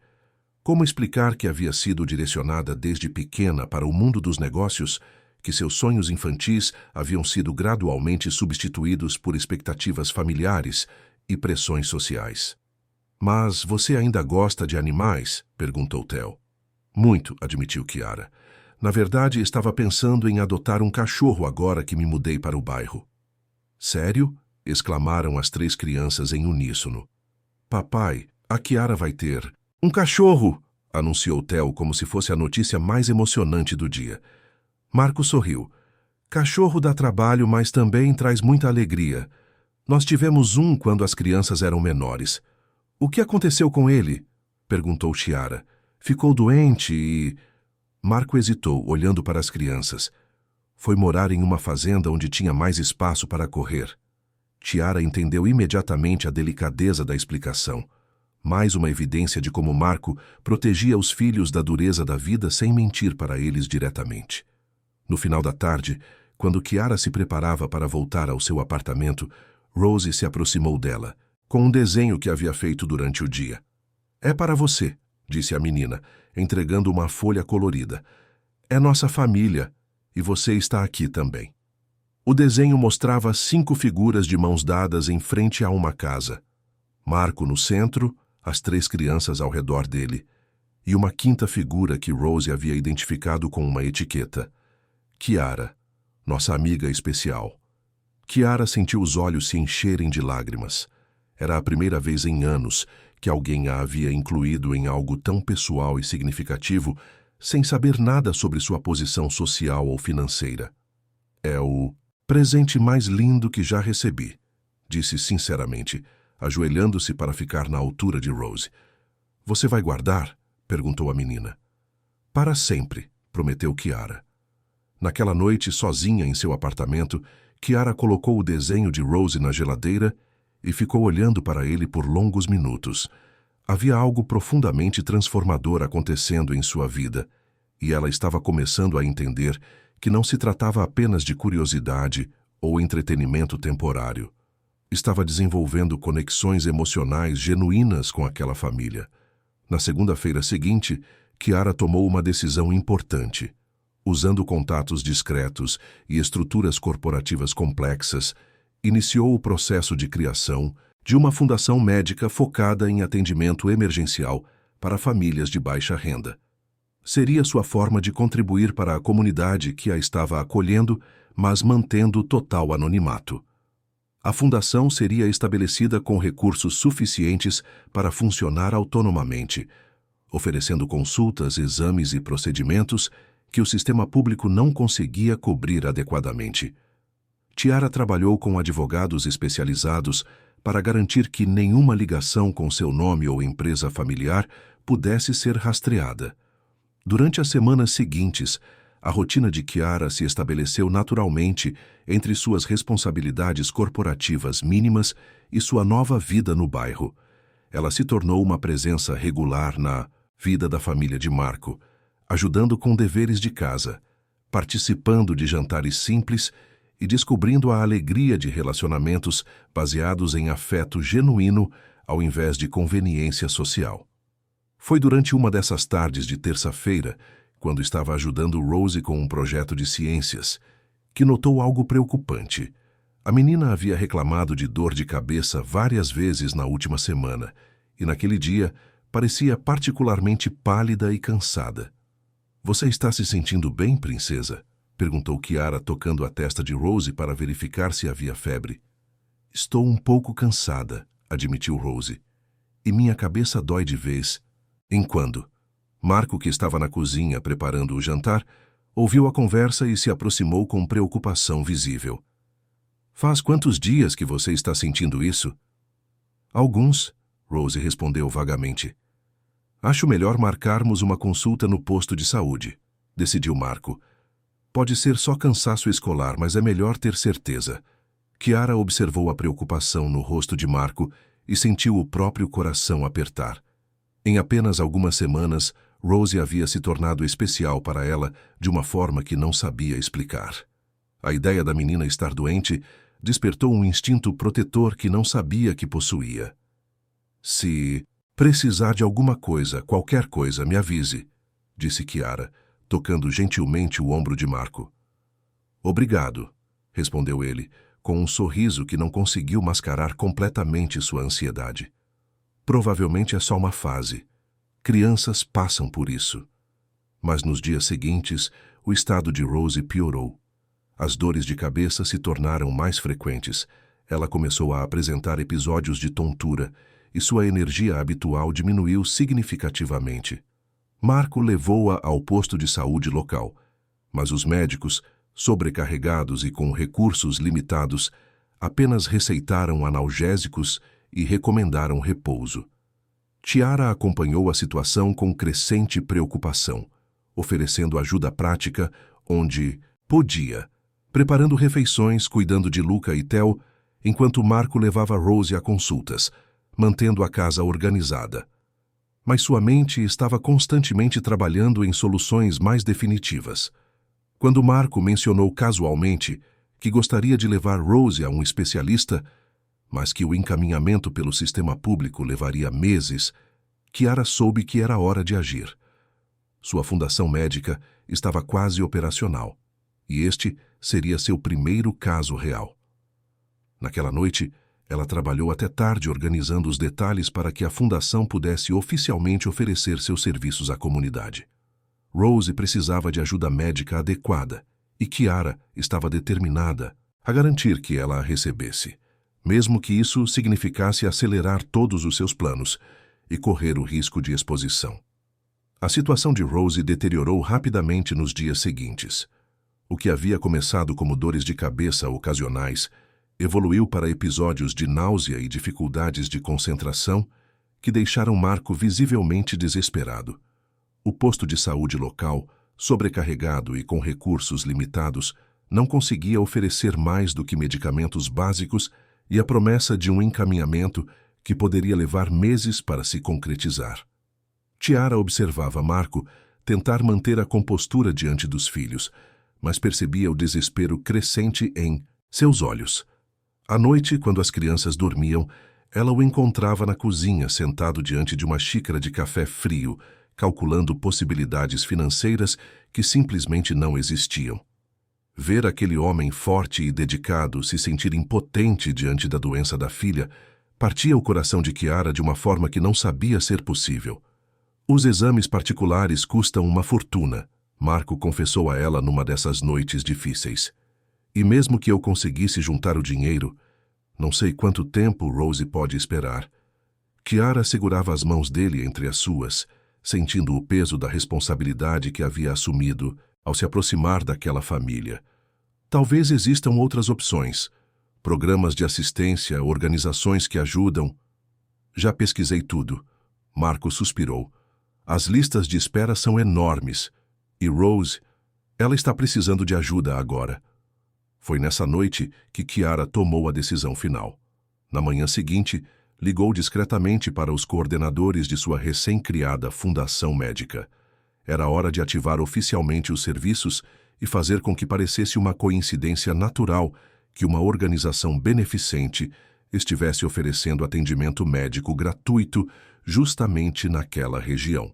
Como explicar que havia sido direcionada desde pequena para o mundo dos negócios, que seus sonhos infantis haviam sido gradualmente substituídos por expectativas familiares e pressões sociais? "Mas você ainda gosta de animais?" perguntou Theo. "Muito", admitiu Chiara. "Na verdade, estava pensando em adotar um cachorro agora que me mudei para o bairro." "Sério?" exclamaram as 3 crianças em uníssono. "Papai, a Chiara vai ter um cachorro!" anunciou Theo como se fosse a notícia mais emocionante do dia. Marco sorriu. "Cachorro dá trabalho, mas também traz muita alegria. Nós tivemos um quando as crianças eram menores." "O que aconteceu com ele?" perguntou Chiara. "Ficou doente e..." Marco hesitou, olhando para as crianças. "Foi morar em uma fazenda onde tinha mais espaço para correr." Chiara entendeu imediatamente a delicadeza da explicação. Mais uma evidência de como Marco protegia os filhos da dureza da vida sem mentir para eles diretamente. No final da tarde, quando Chiara se preparava para voltar ao seu apartamento, Rosie se aproximou dela, com um desenho que havia feito durante o dia. "É para você", disse a menina, entregando uma folha colorida. "É nossa família, e você está aqui também." O desenho mostrava 5 figuras de mãos dadas em frente a uma casa. Marco no centro, as 3 crianças ao redor dele, e uma 5ª figura que Rosie havia identificado com uma etiqueta. Chiara, nossa amiga especial. Chiara sentiu os olhos se encherem de lágrimas. Era a primeira vez em anos que alguém a havia incluído em algo tão pessoal e significativo, sem saber nada sobre sua posição social ou financeira. "É o presente mais lindo que já recebi", disse sinceramente, ajoelhando-se para ficar na altura de Rosie. "Você vai guardar?" perguntou a menina. "Para sempre", prometeu Chiara. Naquela noite, sozinha em seu apartamento, Chiara colocou o desenho de Rosie na geladeira e ficou olhando para ele por longos minutos. Havia algo profundamente transformador acontecendo em sua vida, e ela estava começando a entender que não se tratava apenas de curiosidade ou entretenimento temporário. Estava desenvolvendo conexões emocionais genuínas com aquela família. Na segunda-feira seguinte, Chiara tomou uma decisão importante. Usando contatos discretos e estruturas corporativas complexas, iniciou o processo de criação de uma fundação médica focada em atendimento emergencial para famílias de baixa renda. Seria sua forma de contribuir para a comunidade que a estava acolhendo, mas mantendo total anonimato. A fundação seria estabelecida com recursos suficientes para funcionar autonomamente, oferecendo consultas, exames e procedimentos que o sistema público não conseguia cobrir adequadamente. Tiara trabalhou com advogados especializados para garantir que nenhuma ligação com seu nome ou empresa familiar pudesse ser rastreada. Durante as semanas seguintes, a rotina de Chiara se estabeleceu naturalmente entre suas responsabilidades corporativas mínimas e sua nova vida no bairro. Ela se tornou uma presença regular na vida da família de Marco, ajudando com deveres de casa, participando de jantares simples e descobrindo a alegria de relacionamentos baseados em afeto genuíno ao invés de conveniência social. Foi durante uma dessas tardes de terça-feira, quando estava ajudando Rose com um projeto de ciências, que notou algo preocupante. A menina havia reclamado de dor de cabeça várias vezes na última semana, e naquele dia parecia particularmente pálida e cansada. "Você está se sentindo bem, princesa?" perguntou Chiara, tocando a testa de Rose para verificar se havia febre. "Estou um pouco cansada", admitiu Rose. "E minha cabeça dói de vez em quando." Marco, que estava na cozinha preparando o jantar, ouviu a conversa e se aproximou com preocupação visível. "Faz quantos dias que você está sentindo isso?" "Alguns", Rose respondeu vagamente. "Acho melhor marcarmos uma consulta no posto de saúde", decidiu Marco. "Pode ser só cansaço escolar, mas é melhor ter certeza." Chiara observou a preocupação no rosto de Marco e sentiu o próprio coração apertar. Em apenas algumas semanas, Rose havia se tornado especial para ela de uma forma que não sabia explicar. A ideia da menina estar doente despertou um instinto protetor que não sabia que possuía. "Se precisar de alguma coisa, qualquer coisa, me avise", disse Chiara, tocando gentilmente o ombro de Marco. "Obrigado", respondeu ele, com um sorriso que não conseguiu mascarar completamente sua ansiedade. "Provavelmente é só uma fase. Crianças passam por isso." Mas nos dias seguintes, o estado de Rose piorou. As dores de cabeça se tornaram mais frequentes. Ela começou a apresentar episódios de tontura e sua energia habitual diminuiu significativamente. Marco levou-a ao posto de saúde local, mas os médicos, sobrecarregados e com recursos limitados, apenas receitaram analgésicos e recomendaram repouso. Chiara acompanhou a situação com crescente preocupação, oferecendo ajuda prática onde podia, preparando refeições, cuidando de Luca e Theo, enquanto Marco levava Rose a consultas, mantendo a casa organizada. Mas sua mente estava constantemente trabalhando em soluções mais definitivas. Quando Marco mencionou casualmente que gostaria de levar Rose a um especialista, mas que o encaminhamento pelo sistema público levaria meses, Chiara soube que era hora de agir. Sua fundação médica estava quase operacional, e este seria seu primeiro caso real. Naquela noite, ela trabalhou até tarde organizando os detalhes para que a fundação pudesse oficialmente oferecer seus serviços à comunidade. Rose precisava de ajuda médica adequada, e Chiara estava determinada a garantir que ela a recebesse, mesmo que isso significasse acelerar todos os seus planos e correr o risco de exposição. A situação de Rose deteriorou rapidamente nos dias seguintes. O que havia começado como dores de cabeça ocasionais evoluiu para episódios de náusea e dificuldades de concentração que deixaram Marco visivelmente desesperado. O posto de saúde local, sobrecarregado e com recursos limitados, não conseguia oferecer mais do que medicamentos básicos e a promessa de um encaminhamento que poderia levar meses para se concretizar. Chiara observava Marco tentar manter a compostura diante dos filhos, mas percebia o desespero crescente em seus olhos. À noite, quando as crianças dormiam, ela o encontrava na cozinha, sentado diante de uma xícara de café frio, calculando possibilidades financeiras que simplesmente não existiam. Ver aquele homem forte e dedicado se sentir impotente diante da doença da filha partia o coração de Chiara de uma forma que não sabia ser possível. "Os exames particulares custam uma fortuna", Marco confessou a ela numa dessas noites difíceis. "E mesmo que eu conseguisse juntar o dinheiro, Não sei quanto tempo Rose pode esperar. Kiara segurava as mãos dele entre as suas, sentindo o peso da responsabilidade que havia assumido ao se aproximar daquela família. Talvez existam outras opções. Programas de assistência, organizações que ajudam. Já pesquisei tudo. Marco suspirou. As listas de espera são enormes. E Rose, ela está precisando de ajuda agora. Foi nessa noite que Kiara tomou a decisão final. Na manhã seguinte, ligou discretamente para os coordenadores de sua recém-criada fundação médica. Era hora de ativar oficialmente os serviços e fazer com que parecesse uma coincidência natural que uma organização beneficente estivesse oferecendo atendimento médico gratuito justamente naquela região.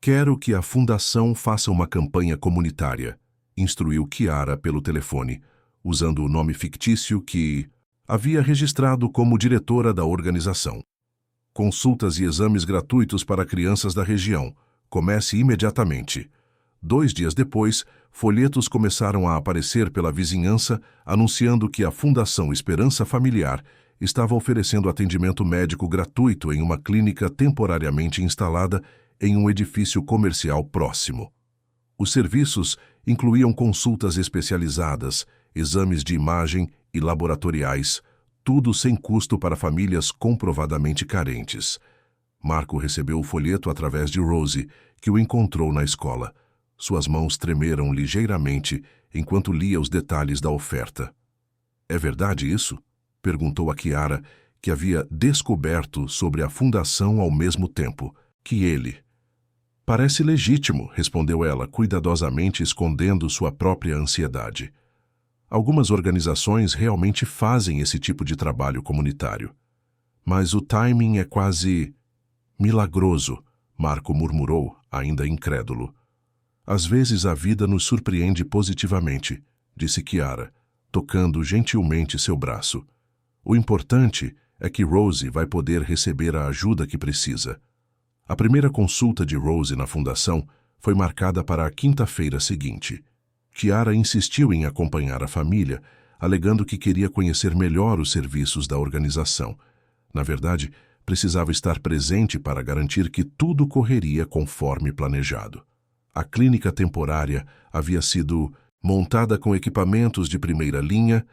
Quero que a fundação faça uma campanha comunitária, instruiu Kiara pelo telefone, usando o nome fictício que havia registrado como diretora da organização. Consultas e exames gratuitos para crianças da região. Comece imediatamente. 2 dias depois, folhetos começaram a aparecer pela vizinhança anunciando que a Fundação Esperança Familiar estava oferecendo atendimento médico gratuito em uma clínica temporariamente instalada em um edifício comercial próximo. Os serviços incluíam consultas especializadas, exames de imagem e laboratoriais, tudo sem custo para famílias comprovadamente carentes. Marco recebeu o folheto através de Rose, que o encontrou na escola. Suas mãos tremeram ligeiramente enquanto lia os detalhes da oferta. É verdade isso? Perguntou a Kiara, que havia descoberto sobre a fundação ao mesmo tempo que ele. Parece legítimo, respondeu ela, cuidadosamente escondendo sua própria ansiedade. Algumas organizações realmente fazem esse tipo de trabalho comunitário. Mas o timing é quase milagroso, Marco murmurou, ainda incrédulo. Às vezes a vida nos surpreende positivamente, disse Kiara, tocando gentilmente seu braço. O importante é que Rose vai poder receber a ajuda que precisa. A primeira consulta de Rose na fundação foi marcada para a quinta-feira seguinte. Kiara insistiu em acompanhar a família, alegando que queria conhecer melhor os serviços da organização. Na verdade, precisava estar presente para garantir que tudo correria conforme planejado. A clínica temporária havia sido montada com equipamentos de primeira linha,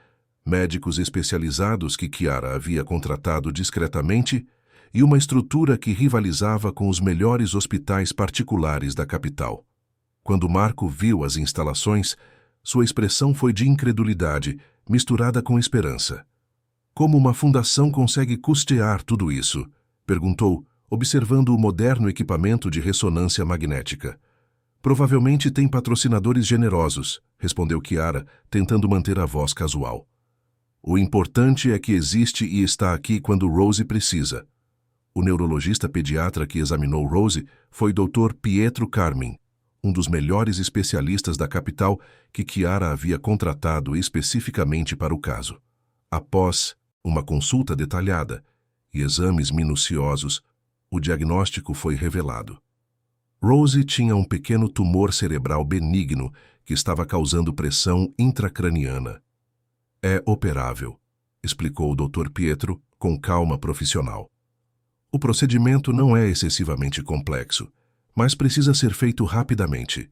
médicos especializados que Kiara havia contratado discretamente e uma estrutura que rivalizava com os melhores hospitais particulares da capital. Quando Marco viu as instalações, sua expressão foi de incredulidade, misturada com esperança. Como uma fundação consegue custear tudo isso? Perguntou, observando o moderno equipamento de ressonância magnética. Provavelmente tem patrocinadores generosos, respondeu Kiara, tentando manter a voz casual. O importante é que existe e está aqui quando Rose precisa. O neurologista pediatra que examinou Rose foi Dr. Pietro Carmin, um dos melhores especialistas da capital que Kiara havia contratado especificamente para o caso. Após uma consulta detalhada e exames minuciosos, o diagnóstico foi revelado. Rose tinha um pequeno tumor cerebral benigno que estava causando pressão intracraniana. É operável, explicou o Dr. Pietro com calma profissional. O procedimento não é excessivamente complexo, mas precisa ser feito rapidamente.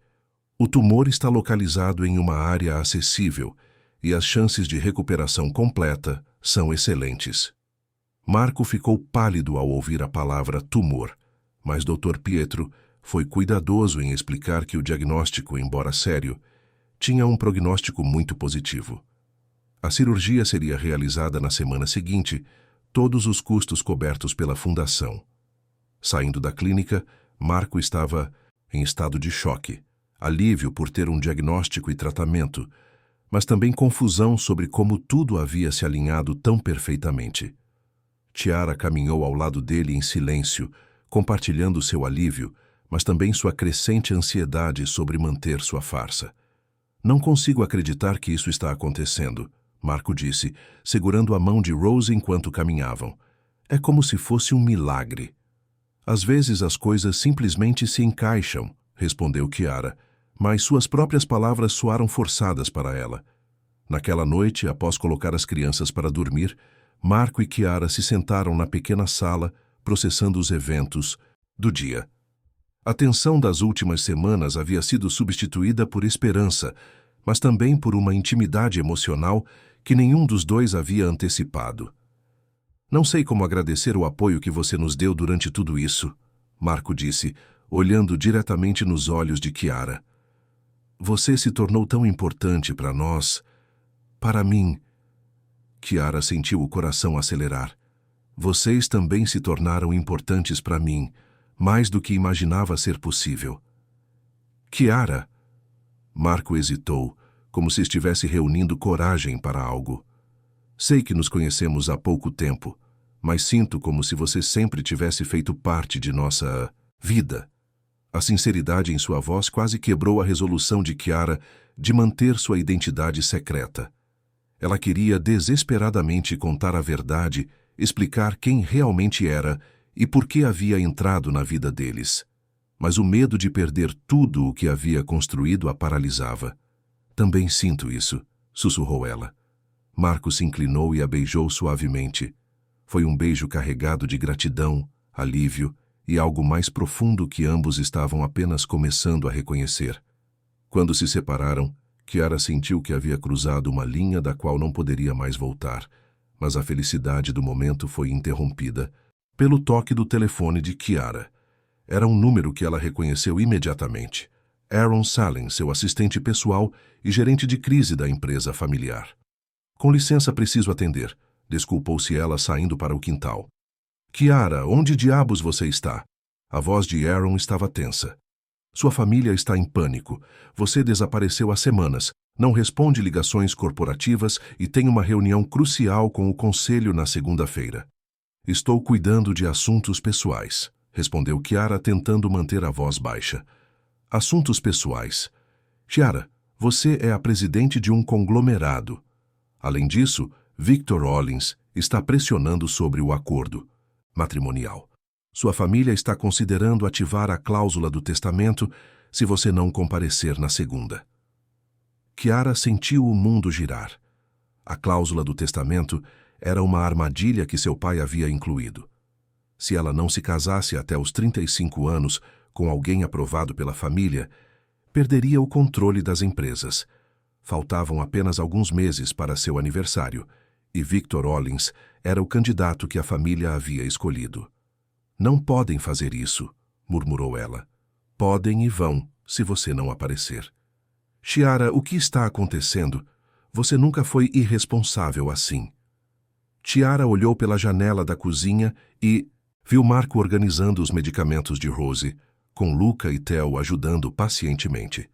O tumor está localizado em uma área acessível e as chances de recuperação completa são excelentes. Marco ficou pálido ao ouvir a palavra tumor, mas Dr. Pietro foi cuidadoso em explicar que o diagnóstico, embora sério, tinha um prognóstico muito positivo. A cirurgia seria realizada na semana seguinte, todos os custos cobertos pela fundação. Saindo da clínica, Marco estava em estado de choque, alívio por ter um diagnóstico e tratamento, mas também confusão sobre como tudo havia se alinhado tão perfeitamente. Kiara caminhou ao lado dele em silêncio, compartilhando seu alívio, mas também sua crescente ansiedade sobre manter sua farsa. Não consigo acreditar que isso está acontecendo, Marco disse, segurando a mão de Rose enquanto caminhavam. É como se fosse um milagre. Às vezes as coisas simplesmente se encaixam, respondeu Kiara, mas suas próprias palavras soaram forçadas para ela. Naquela noite, após colocar as crianças para dormir, Marco e Chiara se sentaram na pequena sala, processando os eventos do dia. A tensão das últimas semanas havia sido substituída por esperança, mas também por uma intimidade emocional que nenhum dos dois havia antecipado. Não sei como agradecer o apoio que você nos deu durante tudo isso, Marco disse, olhando diretamente nos olhos de Chiara. Você se tornou tão importante para nós, para mim. Chiara sentiu o coração acelerar. Vocês também se tornaram importantes para mim, mais do que imaginava ser possível. Chiara. Marco hesitou, como se estivesse reunindo coragem para algo. Sei que nos conhecemos há pouco tempo, mas sinto como se você sempre tivesse feito parte de nossa vida. A sinceridade em sua voz quase quebrou a resolução de Chiara de manter sua identidade secreta. Ela queria desesperadamente contar a verdade, explicar quem realmente era e por que havia entrado na vida deles. Mas o medo de perder tudo o que havia construído a paralisava. Também sinto isso, sussurrou ela. Marco se inclinou e a beijou suavemente. Foi um beijo carregado de gratidão, alívio e algo mais profundo que ambos estavam apenas começando a reconhecer. Quando se separaram, Chiara sentiu que havia cruzado uma linha da qual não poderia mais voltar, mas a felicidade do momento foi interrompida pelo toque do telefone de Chiara. Era um número que ela reconheceu imediatamente. Aaron Salem, seu assistente pessoal e gerente de crise da empresa familiar. Com licença, preciso atender, desculpou-se ela saindo para o quintal. Chiara, onde diabos você está? A voz de Aaron estava tensa. Sua família está em pânico. Você desapareceu há semanas, não responde ligações corporativas e tem uma reunião crucial com o conselho na segunda-feira. Estou cuidando de assuntos pessoais, respondeu Chiara tentando manter a voz baixa. Assuntos pessoais. Chiara, você é a presidente de um conglomerado. Além disso, Victor Rollins está pressionando sobre o acordo matrimonial. Sua família está considerando ativar a cláusula do testamento se você não comparecer na segunda. Chiara sentiu o mundo girar. A cláusula do testamento era uma armadilha que seu pai havia incluído. Se ela não se casasse até os 35 anos com alguém aprovado pela família, perderia o controle das empresas. Faltavam apenas alguns meses para seu aniversário, e Victor Rollins era o candidato que a família havia escolhido. Não podem fazer isso, murmurou ela. Podem e vão, se você não aparecer. Chiara, o que está acontecendo? Você nunca foi irresponsável assim. Chiara olhou pela janela da cozinha e viu Marco organizando os medicamentos de Rose, com Luca e Theo ajudando pacientemente.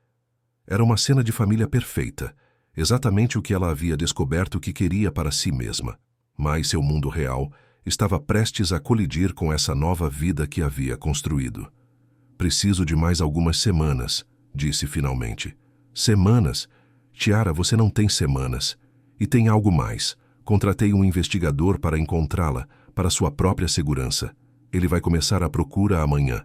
Era uma cena de família perfeita, exatamente o que ela havia descoberto que queria para si mesma. Mas seu mundo real estava prestes a colidir com essa nova vida que havia construído. Preciso de mais algumas semanas, disse finalmente. Semanas? Chiara, você não tem semanas. E tem algo mais. Contratei um investigador para encontrá-la, para sua própria segurança. Ele vai começar a procura amanhã.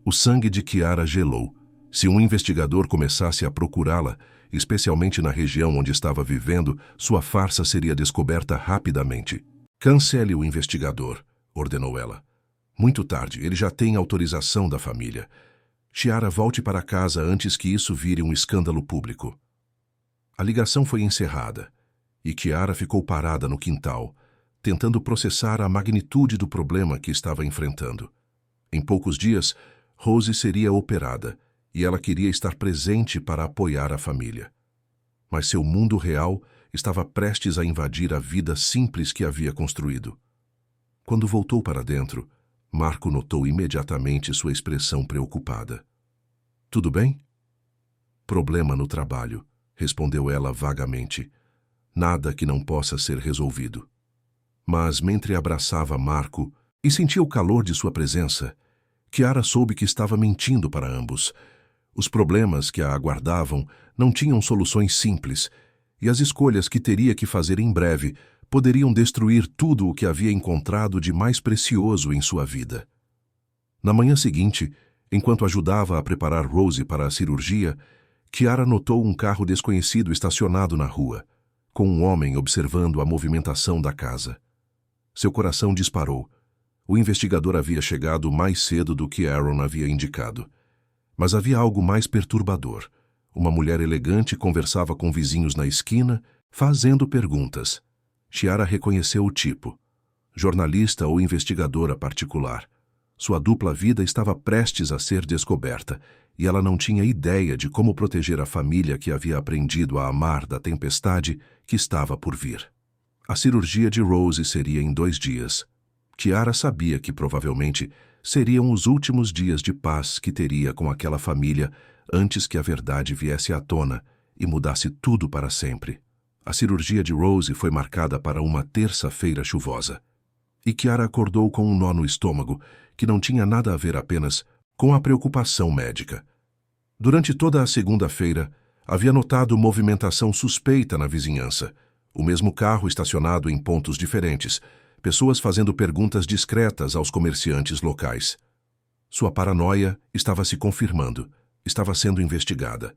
O sangue de Chiara gelou. Se um investigador começasse a procurá-la, especialmente na região onde estava vivendo, sua farsa seria descoberta rapidamente. Cancele o investigador, ordenou ela. Muito tarde, ele já tem autorização da família. Chiara, volte para casa antes que isso vire um escândalo público. A ligação foi encerrada, e Chiara ficou parada no quintal, tentando processar a magnitude do problema que estava enfrentando. Em poucos dias, Rose seria operada, e ela queria estar presente para apoiar a família. Mas seu mundo real estava prestes a invadir a vida simples que havia construído. Quando voltou para dentro, Marco notou imediatamente sua expressão preocupada. Tudo bem? Problema no trabalho, respondeu ela vagamente. Nada que não possa ser resolvido. Mas, mentre abraçava Marco e sentia o calor de sua presença, Chiara soube que estava mentindo para ambos. Os problemas que a aguardavam não tinham soluções simples, e as escolhas que teria que fazer em breve poderiam destruir tudo o que havia encontrado de mais precioso em sua vida. Na manhã seguinte, enquanto ajudava a preparar Rose para a cirurgia, Chiara notou um carro desconhecido estacionado na rua, com um homem observando a movimentação da casa. Seu coração disparou. O investigador havia chegado mais cedo do que Aaron havia indicado. Mas havia algo mais perturbador. Uma mulher elegante conversava com vizinhos na esquina, fazendo perguntas. Chiara reconheceu o tipo. Jornalista ou investigadora particular. Sua dupla vida estava prestes a ser descoberta, e ela não tinha ideia de como proteger a família que havia aprendido a amar da tempestade que estava por vir. A cirurgia de Rose seria em 2 dias. Chiara sabia que provavelmente seriam os últimos dias de paz que teria com aquela família antes que a verdade viesse à tona e mudasse tudo para sempre. A cirurgia de Rose foi marcada para uma terça-feira chuvosa. E Chiara acordou com um nó no estômago, que não tinha nada a ver apenas com a preocupação médica. Durante toda a segunda-feira, havia notado movimentação suspeita na vizinhança. O mesmo carro estacionado em pontos diferentes, pessoas fazendo perguntas discretas aos comerciantes locais. Sua paranoia estava se confirmando, estava sendo investigada.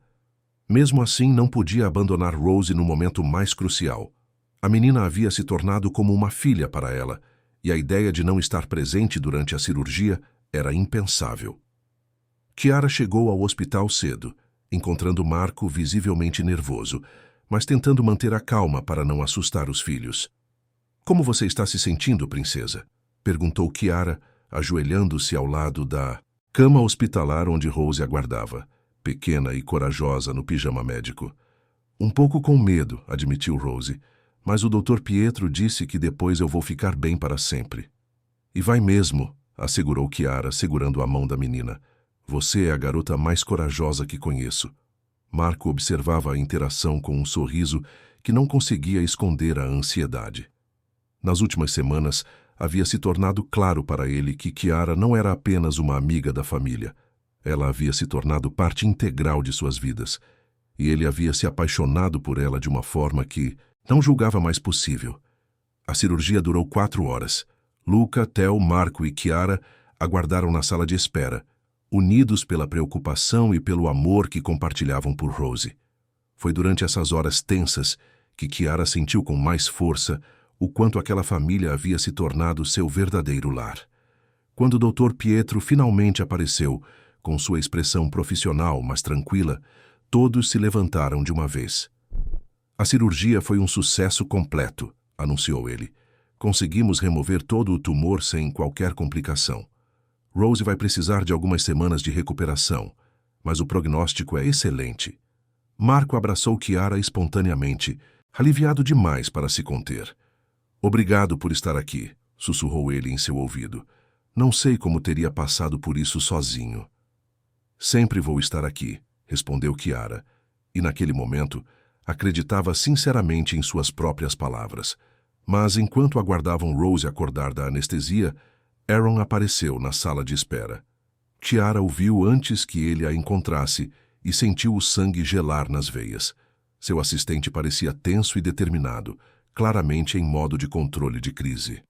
Mesmo assim, não podia abandonar Rose no momento mais crucial. A menina havia se tornado como uma filha para ela, e a ideia de não estar presente durante a cirurgia era impensável. Chiara chegou ao hospital cedo, encontrando Marco visivelmente nervoso, mas tentando manter a calma para não assustar os filhos. "Como você está se sentindo, princesa?" perguntou Chiara, ajoelhando-se ao lado da cama hospitalar onde Rose aguardava, pequena e corajosa no pijama médico. "Um pouco com medo", admitiu Rose, "mas o Dr. Pietro disse que depois eu vou ficar bem para sempre." "E vai mesmo", assegurou Chiara, segurando a mão da menina. "Você é a garota mais corajosa que conheço." Marco observava a interação com um sorriso que não conseguia esconder a ansiedade. Nas últimas semanas, havia se tornado claro para ele que Chiara não era apenas uma amiga da família. Ela havia se tornado parte integral de suas vidas, e ele havia se apaixonado por ela de uma forma que não julgava mais possível. A cirurgia durou 4 horas. Luca, Theo, Marco e Chiara aguardaram na sala de espera, unidos pela preocupação e pelo amor que compartilhavam por Rose. Foi durante essas horas tensas que Chiara sentiu com mais força o quanto aquela família havia se tornado seu verdadeiro lar. Quando o Dr. Pietro finalmente apareceu, com sua expressão profissional, mas tranquila, todos se levantaram de uma vez. "A cirurgia foi um sucesso completo", anunciou ele. "Conseguimos remover todo o tumor sem qualquer complicação. Rose vai precisar de algumas semanas de recuperação, mas o prognóstico é excelente." Marco abraçou Chiara espontaneamente, aliviado demais para se conter. "Obrigado por estar aqui", sussurrou ele em seu ouvido. "Não sei como teria passado por isso sozinho." "Sempre vou estar aqui", respondeu Chiara, e naquele momento acreditava sinceramente em suas próprias palavras. Mas enquanto aguardavam Rose acordar da anestesia, Aaron apareceu na sala de espera. Chiara o viu antes que ele a encontrasse e sentiu o sangue gelar nas veias. Seu assistente parecia tenso e determinado, claramente em modo de controle de crise.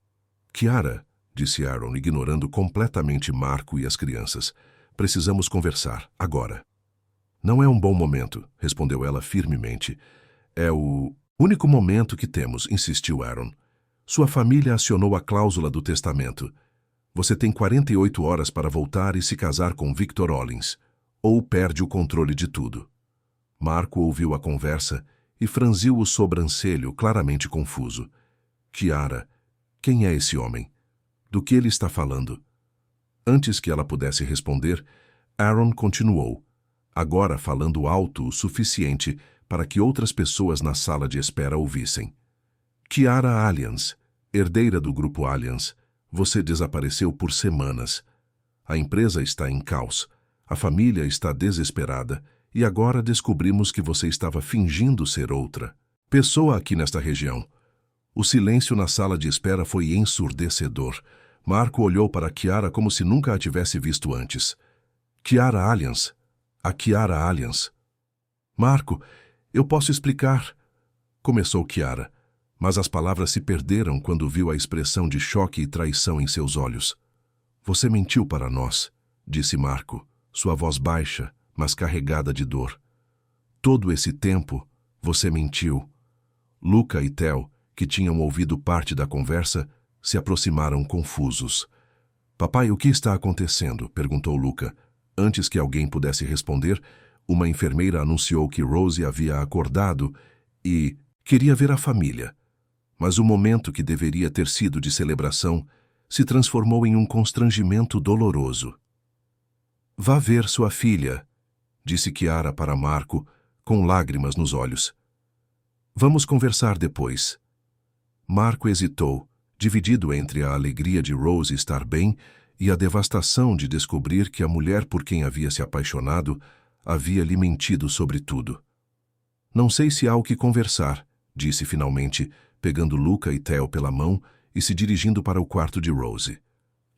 "Chiara", disse Aaron, ignorando completamente Marco e as crianças, "precisamos conversar, agora." "Não é um bom momento", respondeu ela firmemente. "É o único momento que temos", insistiu Aaron. "Sua família acionou a cláusula do testamento. Você tem 48 horas para voltar e se casar com Victor Hollins, ou perde o controle de tudo." Marco ouviu a conversa e franziu o sobrancelho, claramente confuso. "Chiara, quem é esse homem? Do que ele está falando?" Antes que ela pudesse responder, Aaron continuou, agora falando alto o suficiente para que outras pessoas na sala de espera ouvissem. "Chiara Allianz, herdeira do grupo Allianz, você desapareceu por semanas. A empresa está em caos, a família está desesperada, e agora descobrimos que você estava fingindo ser outra pessoa aqui nesta região." O silêncio na sala de espera foi ensurdecedor. Marco olhou para Chiara como se nunca a tivesse visto antes. "Chiara Allianz. A Chiara Allianz." "Marco, eu posso explicar", começou Chiara, mas as palavras se perderam quando viu a expressão de choque e traição em seus olhos. "Você mentiu para nós", disse Marco, sua voz baixa, mas carregada de dor. "Todo esse tempo, você mentiu." Luca e Theo, que tinham ouvido parte da conversa, se aproximaram confusos. Papai, o que está acontecendo? Perguntou Luca. Antes que alguém pudesse responder, uma enfermeira anunciou que Rosie havia acordado e queria ver a família. Mas o momento que deveria ter sido de celebração se transformou em um constrangimento doloroso. Vá ver sua filha, disse Chiara para Marco, com lágrimas nos olhos. Vamos conversar depois. Marco hesitou, dividido entre a alegria de Rosie estar bem e a devastação de descobrir que a mulher por quem havia se apaixonado havia lhe mentido sobre tudo. Não sei se há o que conversar, disse finalmente, pegando Luca e Theo pela mão e se dirigindo para o quarto de Rosie.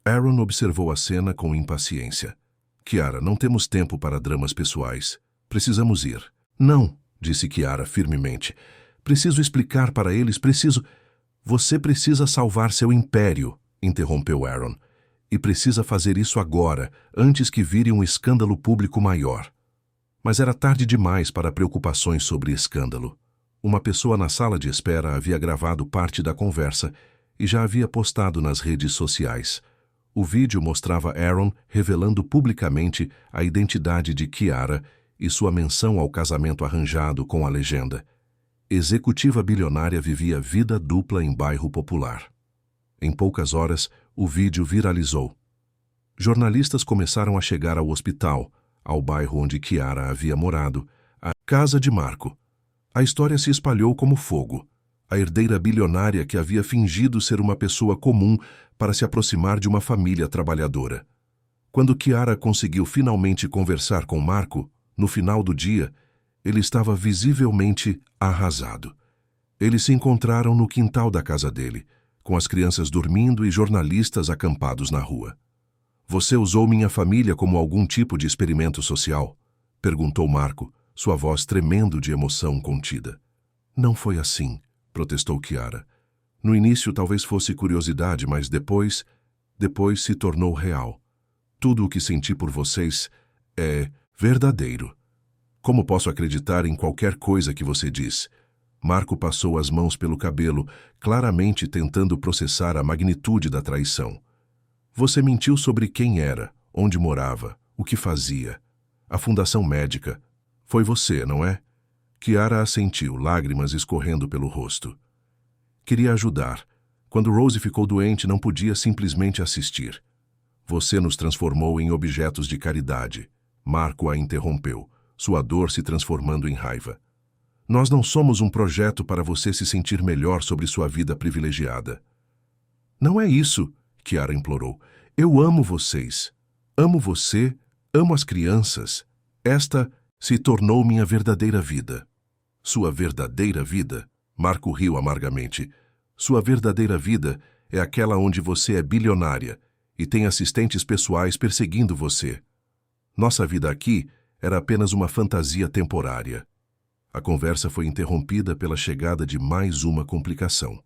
Aaron observou a cena com impaciência. Chiara, não temos tempo para dramas pessoais. Precisamos ir. Não, disse Chiara firmemente. Preciso explicar para eles, Você precisa salvar seu império, interrompeu Aaron. E precisa fazer isso agora, antes que vire um escândalo público maior. Mas era tarde demais para preocupações sobre escândalo. Uma pessoa na sala de espera havia gravado parte da conversa e já havia postado nas redes sociais. O vídeo mostrava Aaron revelando publicamente a identidade de Chiara e sua menção ao casamento arranjado com a legenda: executiva bilionária vivia vida dupla em bairro popular. Em poucas horas, o vídeo viralizou. Jornalistas começaram a chegar ao hospital, ao bairro onde Chiara havia morado, a casa de Marco. A história se espalhou como fogo. A herdeira bilionária que havia fingido ser uma pessoa comum para se aproximar de uma família trabalhadora. Quando Chiara conseguiu finalmente conversar com Marco, no final do dia, ele estava visivelmente arrasado. Eles se encontraram no quintal da casa dele, com as crianças dormindo e jornalistas acampados na rua. Você usou minha família como algum tipo de experimento social? Perguntou Marco, sua voz tremendo de emoção contida. Não foi assim, protestou Chiara. No início talvez fosse curiosidade, mas depois se tornou real. Tudo o que senti por vocês é verdadeiro. Como posso acreditar em qualquer coisa que você diz? Marco passou as mãos pelo cabelo, claramente tentando processar a magnitude da traição. Você mentiu sobre quem era, onde morava, o que fazia. A fundação médica. Foi você, não é? Chiara assentiu, lágrimas escorrendo pelo rosto. Queria ajudar. Quando Rosie ficou doente, não podia simplesmente assistir. Você nos transformou em objetos de caridade. Marco a interrompeu, sua dor se transformando em raiva. Nós não somos um projeto para você se sentir melhor sobre sua vida privilegiada. Não é isso, Chiara implorou. Eu amo vocês. Amo você, amo as crianças. Esta se tornou minha verdadeira vida. Sua verdadeira vida? Marco riu amargamente. Sua verdadeira vida é aquela onde você é bilionária e tem assistentes pessoais perseguindo você. Nossa vida aqui era apenas uma fantasia temporária. A conversa foi interrompida pela chegada de mais uma complicação.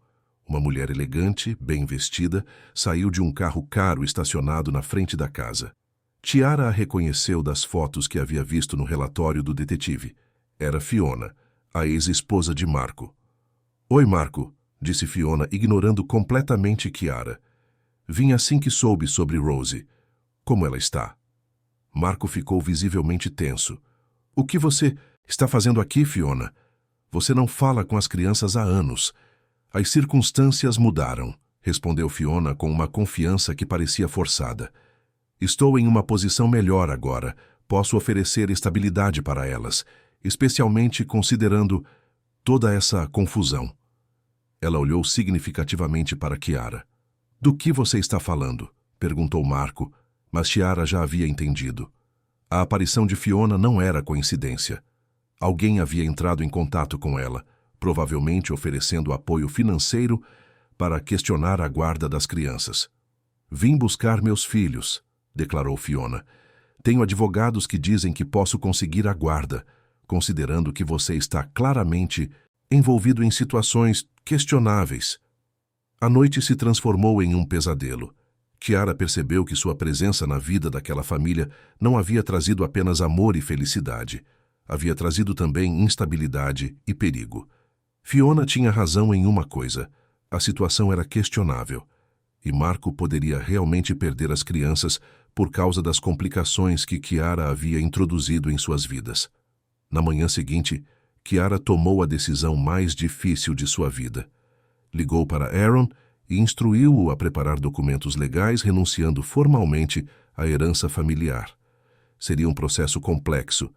Uma mulher elegante, bem vestida, saiu de um carro caro estacionado na frente da casa. Chiara a reconheceu das fotos que havia visto no relatório do detetive. Era Fiona, a ex-esposa de Marco. Oi, Marco, disse Fiona, ignorando completamente Chiara. Vim assim que soube sobre Rosie. Como ela está? Marco ficou visivelmente tenso. O que você está fazendo aqui, Fiona? Você não fala com as crianças há anos. As circunstâncias mudaram, respondeu Fiona com uma confiança que parecia forçada. Estou em uma posição melhor agora. Posso oferecer estabilidade para elas, especialmente considerando toda essa confusão. Ela olhou significativamente para Chiara. Do que você está falando? Perguntou Marco, mas Chiara já havia entendido. A aparição de Fiona não era coincidência. Alguém havia entrado em contato com ela, provavelmente oferecendo apoio financeiro para questionar a guarda das crianças. Vim buscar meus filhos, declarou Fiona. Tenho advogados que dizem que posso conseguir a guarda, considerando que você está claramente envolvido em situações questionáveis. A noite se transformou em um pesadelo. Chiara percebeu que sua presença na vida daquela família não havia trazido apenas amor e felicidade. Havia trazido também instabilidade e perigo. Fiona tinha razão em uma coisa. A situação era questionável. e Marco poderia realmente perder as crianças por causa das complicações que Chiara havia introduzido em suas vidas. Na manhã seguinte, Chiara tomou a decisão mais difícil de sua vida. Ligou para Aaron e instruiu-o a preparar documentos legais renunciando formalmente à herança familiar. Seria um processo complexo,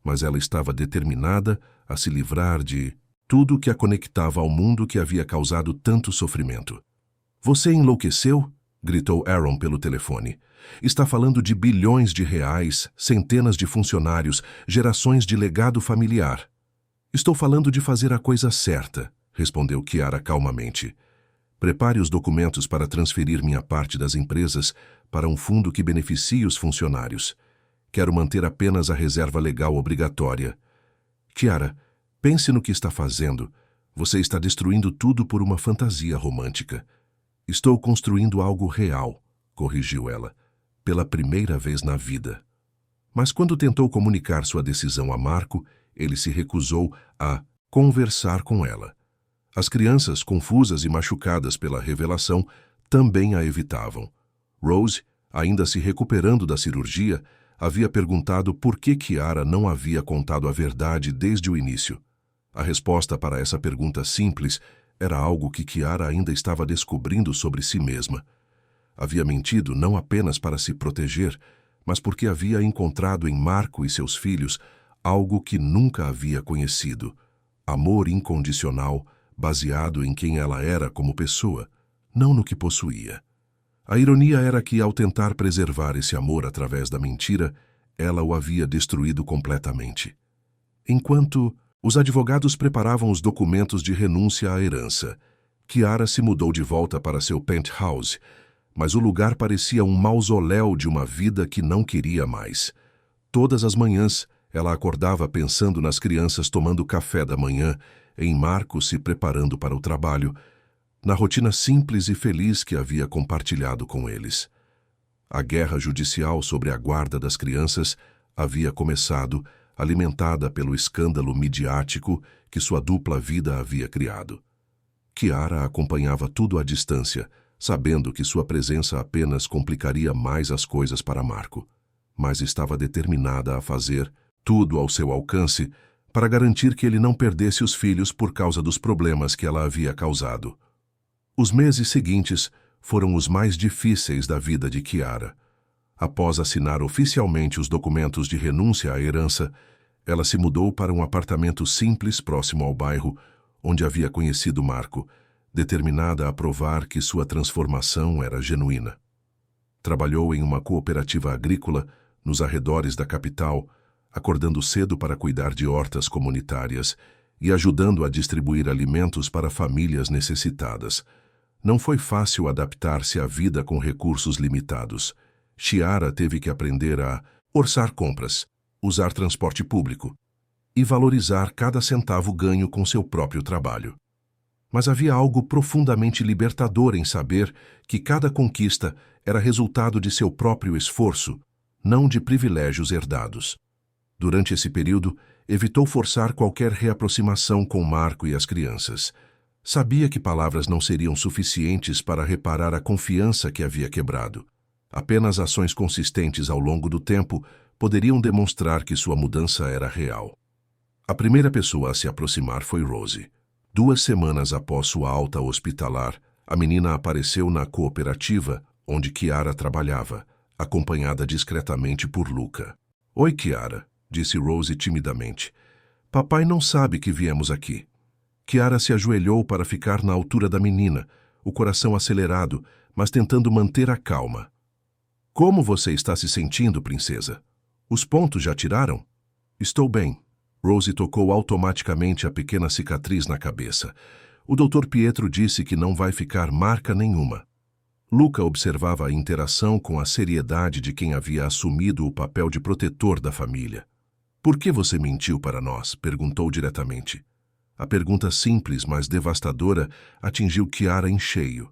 mas ela estava determinada a se livrar de tudo que a conectava ao mundo que havia causado tanto sofrimento. "Você enlouqueceu?" gritou Aaron pelo telefone. "Está falando de bilhões de reais, centenas de funcionários, gerações de legado familiar." "Estou falando de fazer a coisa certa", respondeu Chiara calmamente. "Prepare os documentos para transferir minha parte das empresas para um fundo que beneficie os funcionários. Quero manter apenas a reserva legal obrigatória." "Chiara, pense no que está fazendo. Você está destruindo tudo por uma fantasia romântica." "Estou construindo algo real", corrigiu ela, "pela primeira vez na vida." Mas quando tentou comunicar sua decisão a Marco, ele se recusou a conversar com ela. As crianças, confusas e machucadas pela revelação, também a evitavam. Rose, ainda se recuperando da cirurgia, havia perguntado por que Chiara não havia contado a verdade desde o início. A resposta para essa pergunta simples era algo que Chiara ainda estava descobrindo sobre si mesma. Havia mentido não apenas para se proteger, mas porque havia encontrado em Marco e seus filhos algo que nunca havia conhecido: amor incondicional, baseado em quem ela era como pessoa, não no que possuía. A ironia era que, ao tentar preservar esse amor através da mentira, ela o havia destruído completamente. Enquanto os advogados preparavam os documentos de renúncia à herança, Chiara se mudou de volta para seu penthouse, mas o lugar parecia um mausoléu de uma vida que não queria mais. Todas as manhãs, ela acordava pensando nas crianças tomando café da manhã, em Marco se preparando para o trabalho, na rotina simples e feliz que havia compartilhado com eles. A guerra judicial sobre a guarda das crianças havia começado, alimentada pelo escândalo midiático que sua dupla vida havia criado. Chiara acompanhava tudo à distância, sabendo que sua presença apenas complicaria mais as coisas para Marco, mas estava determinada a fazer tudo ao seu alcance para garantir que ele não perdesse os filhos por causa dos problemas que ela havia causado. Os meses seguintes foram os mais difíceis da vida de Chiara. Após assinar oficialmente os documentos de renúncia à herança, ela se mudou para um apartamento simples próximo ao bairro onde havia conhecido Marco, determinada a provar que sua transformação era genuína. Trabalhou em uma cooperativa agrícola nos arredores da capital, acordando cedo para cuidar de hortas comunitárias e ajudando a distribuir alimentos para famílias necessitadas. Não foi fácil adaptar-se à vida com recursos limitados. Chiara teve que aprender a orçar compras, usar transporte público e valorizar cada centavo ganho com seu próprio trabalho. Mas havia algo profundamente libertador em saber que cada conquista era resultado de seu próprio esforço, não de privilégios herdados. Durante esse período, evitou forçar qualquer reaproximação com Marco e as crianças. Sabia que palavras não seriam suficientes para reparar a confiança que havia quebrado. Apenas ações consistentes ao longo do tempo poderiam demonstrar que sua mudança era real. A primeira pessoa a se aproximar foi Rose. 2 semanas após sua alta hospitalar, a menina apareceu na cooperativa onde Chiara trabalhava, acompanhada discretamente por Luca. "Oi, Chiara", disse Rose timidamente. "Papai não sabe que viemos aqui." Chiara se ajoelhou para ficar na altura da menina, o coração acelerado, mas tentando manter a calma. "Como você está se sentindo, princesa? Os pontos já tiraram?" "Estou bem." Rose tocou automaticamente a pequena cicatriz na cabeça. "O Dr. Pietro disse que não vai ficar marca nenhuma." Luca observava a interação com a seriedade de quem havia assumido o papel de protetor da família. "Por que você mentiu para nós?" perguntou diretamente. A pergunta simples, mas devastadora, atingiu Chiara em cheio.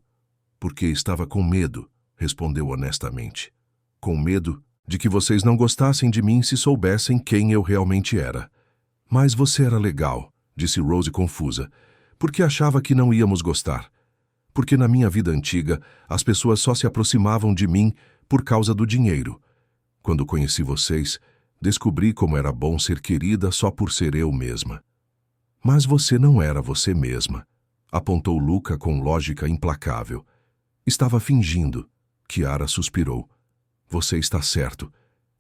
"Porque estava com medo", respondeu honestamente. "Com medo de que vocês não gostassem de mim se soubessem quem eu realmente era." "Mas você era legal", disse Rose confusa. "Por que achava que não íamos gostar?" Porque na minha vida antiga, as pessoas só se aproximavam de mim por causa do dinheiro. Quando conheci vocês, descobri como era bom ser querida só por ser eu mesma. Mas você não era você mesma, apontou Luca com lógica implacável. Estava fingindo. Chiara suspirou. Você está certo.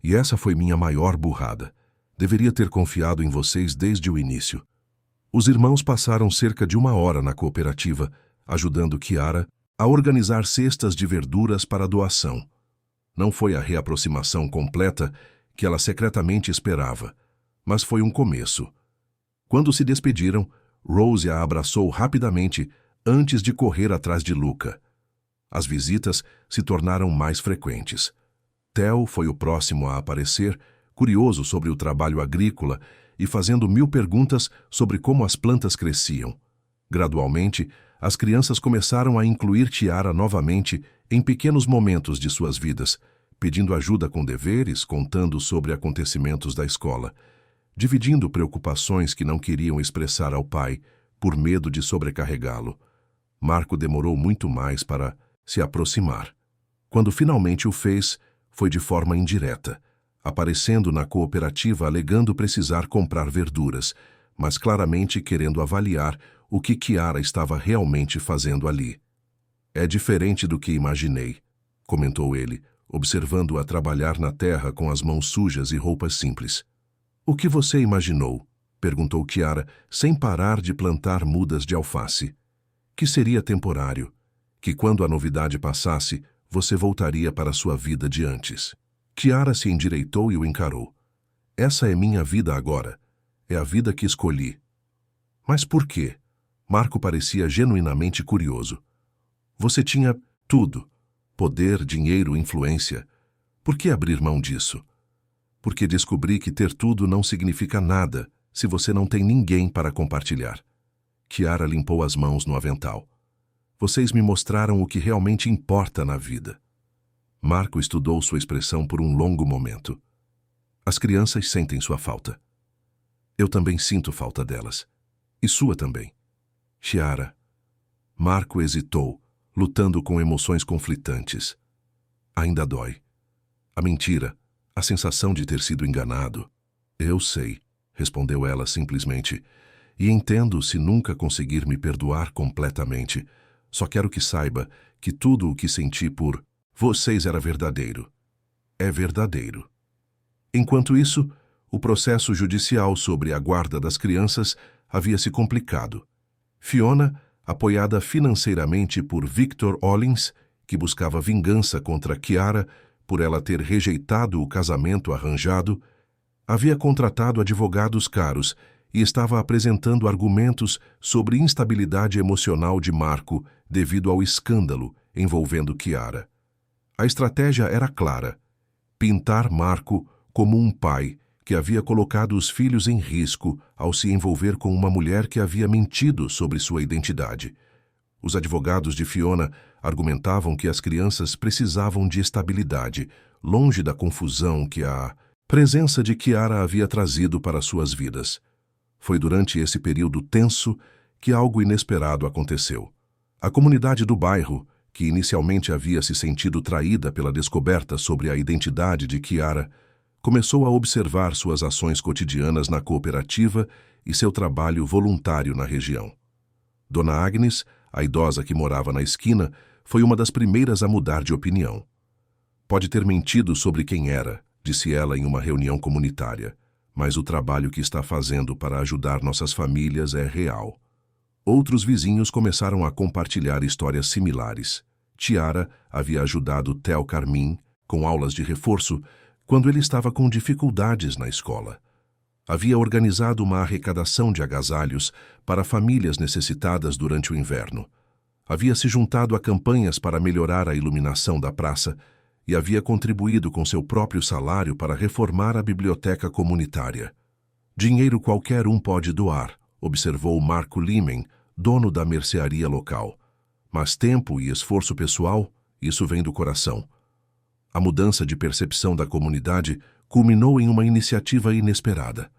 E essa foi minha maior burrada. Deveria ter confiado em vocês desde o início. Os irmãos passaram cerca de 1 hora na cooperativa, ajudando Chiara a organizar cestas de verduras para doação. Não foi a reaproximação completa que ela secretamente esperava, mas foi um começo. Quando se despediram, Rose a abraçou rapidamente antes de correr atrás de Luca. As visitas se tornaram mais frequentes. Theo foi o próximo a aparecer, curioso sobre o trabalho agrícola e fazendo 1000 perguntas sobre como as plantas cresciam. Gradualmente, as crianças começaram a incluir Chiara novamente em pequenos momentos de suas vidas, pedindo ajuda com deveres, contando sobre acontecimentos da escola, dividindo preocupações que não queriam expressar ao pai, por medo de sobrecarregá-lo. Marco demorou muito mais para se aproximar. Quando finalmente o fez, foi de forma indireta, aparecendo na cooperativa alegando precisar comprar verduras, mas claramente querendo avaliar o que Chiara estava realmente fazendo ali. É diferente do que imaginei, comentou ele, observando-a trabalhar na terra com as mãos sujas e roupas simples. O que você imaginou? Perguntou Chiara, sem parar de plantar mudas de alface. Que seria temporário, que quando a novidade passasse, você voltaria para sua vida de antes. Chiara se endireitou e o encarou. Essa é minha vida agora. É a vida que escolhi. Mas por quê? Marco parecia genuinamente curioso. Você tinha tudo. Poder, dinheiro, influência. Por que abrir mão disso? Porque descobri que ter tudo não significa nada se você não tem ninguém para compartilhar. Chiara limpou as mãos no avental. Vocês me mostraram o que realmente importa na vida. Marco estudou sua expressão por um longo momento. As crianças sentem sua falta. Eu também sinto falta delas. E sua também. Chiara. Marco hesitou, lutando com emoções conflitantes. Ainda dói. A mentira, a sensação de ter sido enganado. Eu sei, respondeu ela simplesmente, e entendo se nunca conseguir me perdoar completamente. Só quero que saiba que tudo o que senti por vocês era verdadeiro. É verdadeiro. Enquanto isso, o processo judicial sobre a guarda das crianças havia se complicado. Fiona, apoiada financeiramente por Victor Hollins, que buscava vingança contra Chiara por ela ter rejeitado o casamento arranjado, havia contratado advogados caros e estava apresentando argumentos sobre instabilidade emocional de Marco devido ao escândalo envolvendo Chiara. A estratégia era clara: pintar Marco como um pai que havia colocado os filhos em risco ao se envolver com uma mulher que havia mentido sobre sua identidade. Os advogados de Fiona argumentavam que as crianças precisavam de estabilidade, longe da confusão que a presença de Chiara havia trazido para suas vidas. Foi durante esse período tenso que algo inesperado aconteceu. A comunidade do bairro, que inicialmente havia se sentido traída pela descoberta sobre a identidade de Chiara, começou a observar suas ações cotidianas na cooperativa e seu trabalho voluntário na região. Dona Agnes, a idosa que morava na esquina, foi uma das primeiras a mudar de opinião. Pode ter mentido sobre quem era, disse ela em uma reunião comunitária, mas o trabalho que está fazendo para ajudar nossas famílias é real. Outros vizinhos começaram a compartilhar histórias similares. Chiara havia ajudado Theo Carmin com aulas de reforço quando ele estava com dificuldades na escola. Havia organizado uma arrecadação de agasalhos para famílias necessitadas durante o inverno. Havia se juntado a campanhas para melhorar a iluminação da praça e havia contribuído com seu próprio salário para reformar a biblioteca comunitária. Dinheiro qualquer um pode doar, observou Marco Limen, dono da mercearia local. Mas tempo e esforço pessoal, isso vem do coração. A mudança de percepção da comunidade culminou em uma iniciativa inesperada.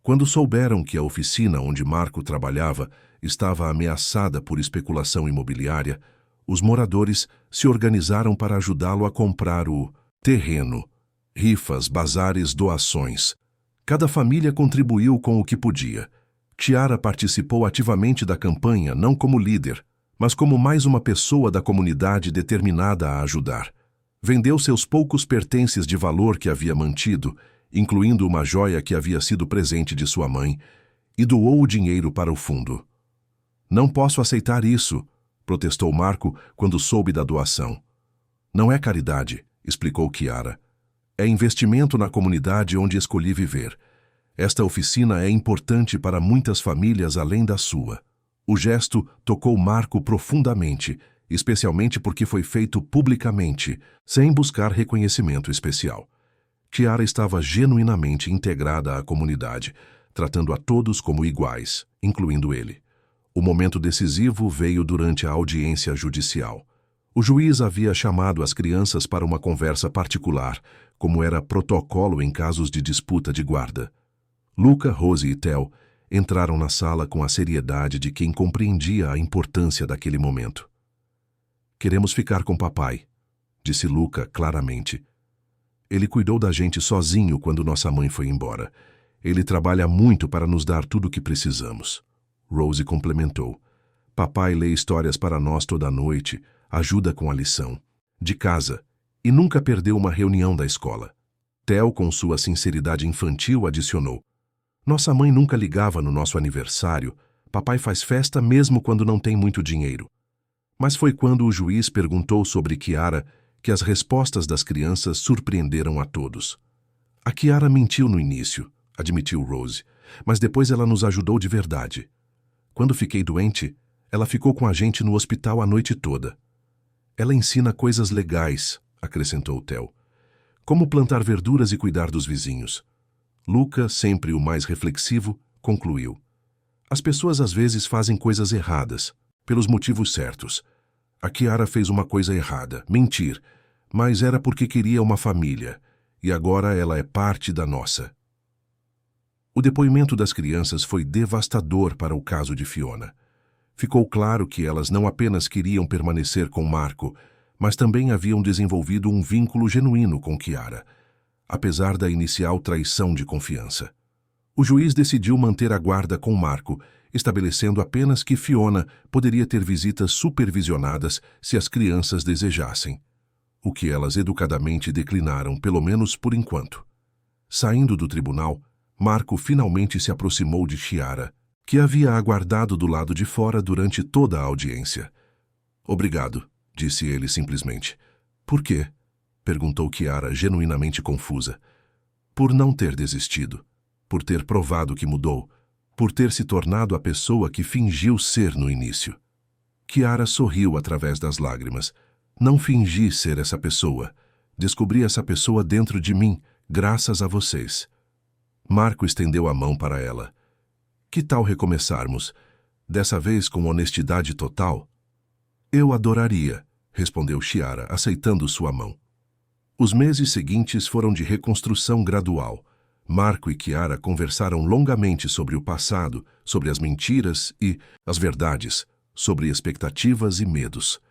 Quando souberam que a oficina onde Marco trabalhava estava ameaçada por especulação imobiliária, Os moradores se organizaram para ajudá-lo a comprar o terreno. Rifas, bazares, doações. Cada família contribuiu com o que podia. Chiara participou ativamente da campanha, não como líder, mas como mais uma pessoa da comunidade determinada a ajudar. Vendeu seus poucos pertences de valor que havia mantido, incluindo uma joia que havia sido presente de sua mãe, e doou o dinheiro para o fundo. Não posso aceitar isso, protestou Marco quando soube da doação. Não é caridade, explicou Chiara. É investimento na comunidade onde escolhi viver. Esta oficina é importante para muitas famílias além da sua. O gesto tocou Marco profundamente, especialmente porque foi feito publicamente, sem buscar reconhecimento especial. Chiara estava genuinamente integrada à comunidade, tratando a todos como iguais, incluindo ele. O momento decisivo veio durante a audiência judicial. O juiz havia chamado as crianças para uma conversa particular, como era protocolo em casos de disputa de guarda. Luca, Rose e Theo entraram na sala com a seriedade de quem compreendia a importância daquele momento. Queremos ficar com papai, disse Luca claramente. Ele cuidou da gente sozinho quando nossa mãe foi embora. Ele trabalha muito para nos dar tudo o que precisamos. Rose complementou. Papai lê histórias para nós toda noite, ajuda com a lição, de casa, e nunca perdeu uma reunião da escola. Theo, com sua sinceridade infantil, adicionou. Nossa mãe nunca ligava no nosso aniversário. Papai faz festa mesmo quando não tem muito dinheiro. Mas foi quando o juiz perguntou sobre Chiara que as respostas das crianças surpreenderam a todos. A Chiara mentiu no início, admitiu Rose, mas depois ela nos ajudou de verdade. Quando fiquei doente, ela ficou com a gente no hospital a noite toda. Ela ensina coisas legais, acrescentou Theo. Como plantar verduras e cuidar dos vizinhos. Luca, sempre o mais reflexivo, concluiu. As pessoas às vezes fazem coisas erradas, pelos motivos certos. A Chiara fez uma coisa errada, mentir, mas era porque queria uma família, e agora ela é parte da nossa. O depoimento das crianças foi devastador para o caso de Fiona. Ficou claro que elas não apenas queriam permanecer com Marco, mas também haviam desenvolvido um vínculo genuíno com Chiara, apesar da inicial traição de confiança. O juiz decidiu manter a guarda com Marco, estabelecendo apenas que Fiona poderia ter visitas supervisionadas se as crianças desejassem, o que elas educadamente declinaram, pelo menos por enquanto. Saindo do tribunal, Marco finalmente se aproximou de Chiara, que havia aguardado do lado de fora durante toda a audiência. Obrigado, disse ele simplesmente. Por quê? Perguntou Chiara, genuinamente confusa. Por não ter desistido, por ter provado que mudou, por ter se tornado a pessoa que fingiu ser no início. Chiara sorriu através das lágrimas. Não fingi ser essa pessoa. Descobri essa pessoa dentro de mim, graças a vocês. Marco estendeu a mão para ela. Que tal recomeçarmos? Dessa vez com honestidade total? Eu adoraria, respondeu Chiara, aceitando sua mão. Os meses seguintes foram de reconstrução gradual. Marco e Chiara conversaram longamente sobre o passado, sobre as mentiras e as verdades, sobre expectativas e medos.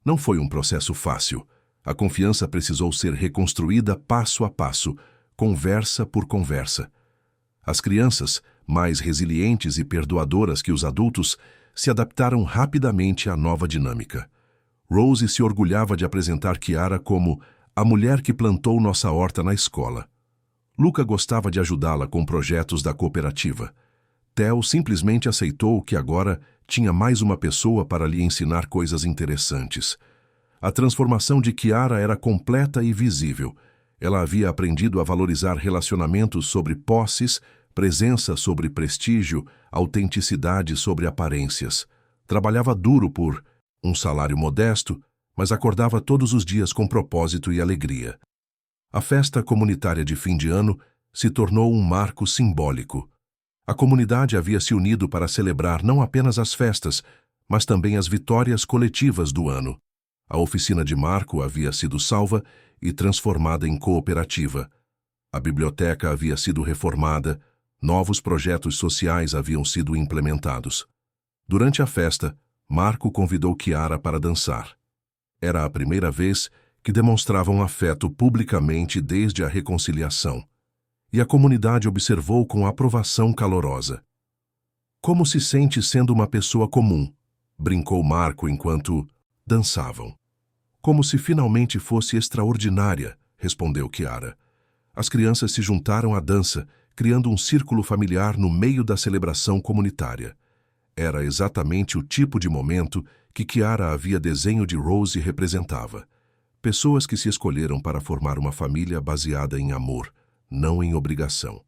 Não foi um processo fácil. A confiança precisou ser reconstruída passo a passo, conversa por conversa. As crianças, mais resilientes e perdoadoras que os adultos, se adaptaram rapidamente à nova dinâmica. Rose se orgulhava de apresentar Chiara como a mulher que plantou nossa horta na escola. Luca gostava de ajudá-la com projetos da cooperativa. Theo simplesmente aceitou que agora tinha mais uma pessoa para lhe ensinar coisas interessantes. A transformação de Chiara era completa e visível. Ela havia aprendido a valorizar relacionamentos sobre posses, presença sobre prestígio, autenticidade sobre aparências. Trabalhava duro por um salário modesto, mas acordava todos os dias com propósito e alegria. A festa comunitária de fim de ano se tornou um marco simbólico. A comunidade havia se unido para celebrar não apenas as festas, mas também as vitórias coletivas do ano. A oficina de Marco havia sido salva e transformada em cooperativa. A biblioteca havia sido reformada, novos projetos sociais haviam sido implementados. Durante a festa, Marco convidou Chiara para dançar. Era a primeira vez que demonstravam afeto publicamente desde a reconciliação, e a comunidade observou com aprovação calorosa. Como se sente sendo uma pessoa comum? Brincou Marco enquanto dançavam. Como se finalmente fosse extraordinária, respondeu Chiara. As crianças se juntaram à dança, criando um círculo familiar no meio da celebração comunitária. Era exatamente o tipo de momento que Chiara havia desenho de Rose representava. Pessoas que se escolheram para formar uma família baseada em amor, não em obrigação.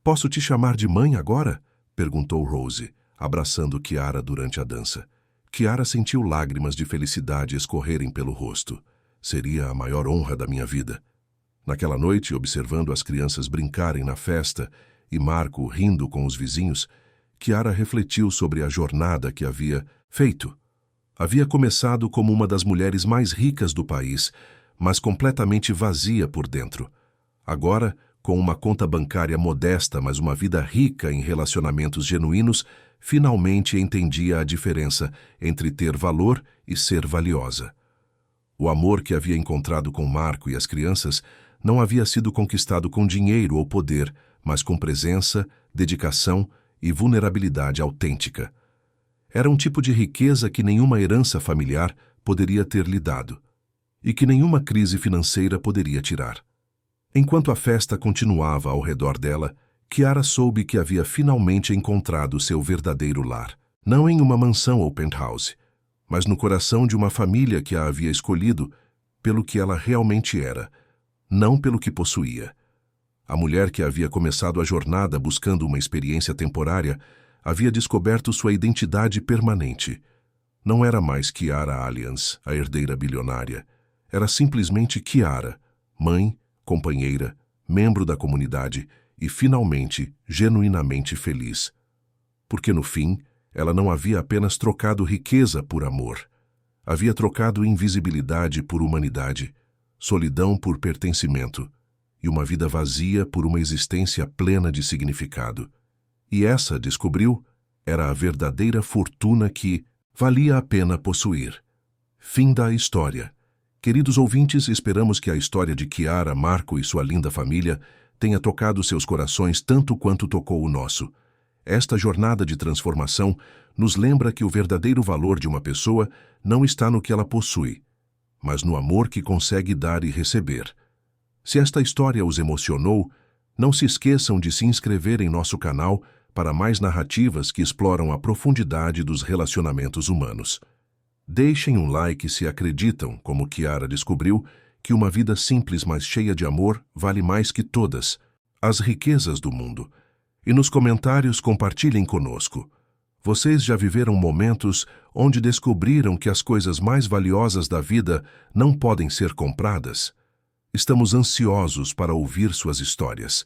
"Posso te chamar de mãe agora?" perguntou Rose, abraçando Chiara durante a dança. Chiara sentiu lágrimas de felicidade escorrerem pelo rosto. Seria a maior honra da minha vida. Naquela noite, observando as crianças brincarem na festa e Marco rindo com os vizinhos, Chiara refletiu sobre a jornada que havia feito. Havia começado como uma das mulheres mais ricas do país, mas completamente vazia por dentro. Agora, com uma conta bancária modesta, mas uma vida rica em relacionamentos genuínos, finalmente entendia a diferença entre ter valor e ser valiosa. O amor que havia encontrado com Marco e as crianças não havia sido conquistado com dinheiro ou poder, mas com presença, dedicação e vulnerabilidade autêntica. Era um tipo de riqueza que nenhuma herança familiar poderia ter lhe dado, e que nenhuma crise financeira poderia tirar. Enquanto a festa continuava ao redor dela, Chiara soube que havia finalmente encontrado seu verdadeiro lar, não em uma mansão ou penthouse, mas no coração de uma família que a havia escolhido pelo que ela realmente era, não pelo que possuía. A mulher que havia começado a jornada buscando uma experiência temporária havia descoberto sua identidade permanente. Não era mais Chiara Allianz, a herdeira bilionária. Era simplesmente Chiara, mãe, companheira, membro da comunidade e, finalmente, genuinamente feliz. Porque, no fim, ela não havia apenas trocado riqueza por amor. Havia trocado invisibilidade por humanidade, solidão por pertencimento e uma vida vazia por uma existência plena de significado. E essa, descobriu, era a verdadeira fortuna que valia a pena possuir. Fim da história. Queridos ouvintes, esperamos que a história de Chiara, Marco e sua linda família tenha tocado seus corações tanto quanto tocou o nosso. Esta jornada de transformação nos lembra que o verdadeiro valor de uma pessoa não está no que ela possui, mas no amor que consegue dar e receber. Se esta história os emocionou, não se esqueçam de se inscrever em nosso canal para mais narrativas que exploram a profundidade dos relacionamentos humanos. Deixem um like se acreditam, como Chiara descobriu, que uma vida simples mas cheia de amor vale mais que todas as riquezas do mundo. E nos comentários compartilhem conosco. Vocês já viveram momentos onde descobriram que as coisas mais valiosas da vida não podem ser compradas? Estamos ansiosos para ouvir suas histórias.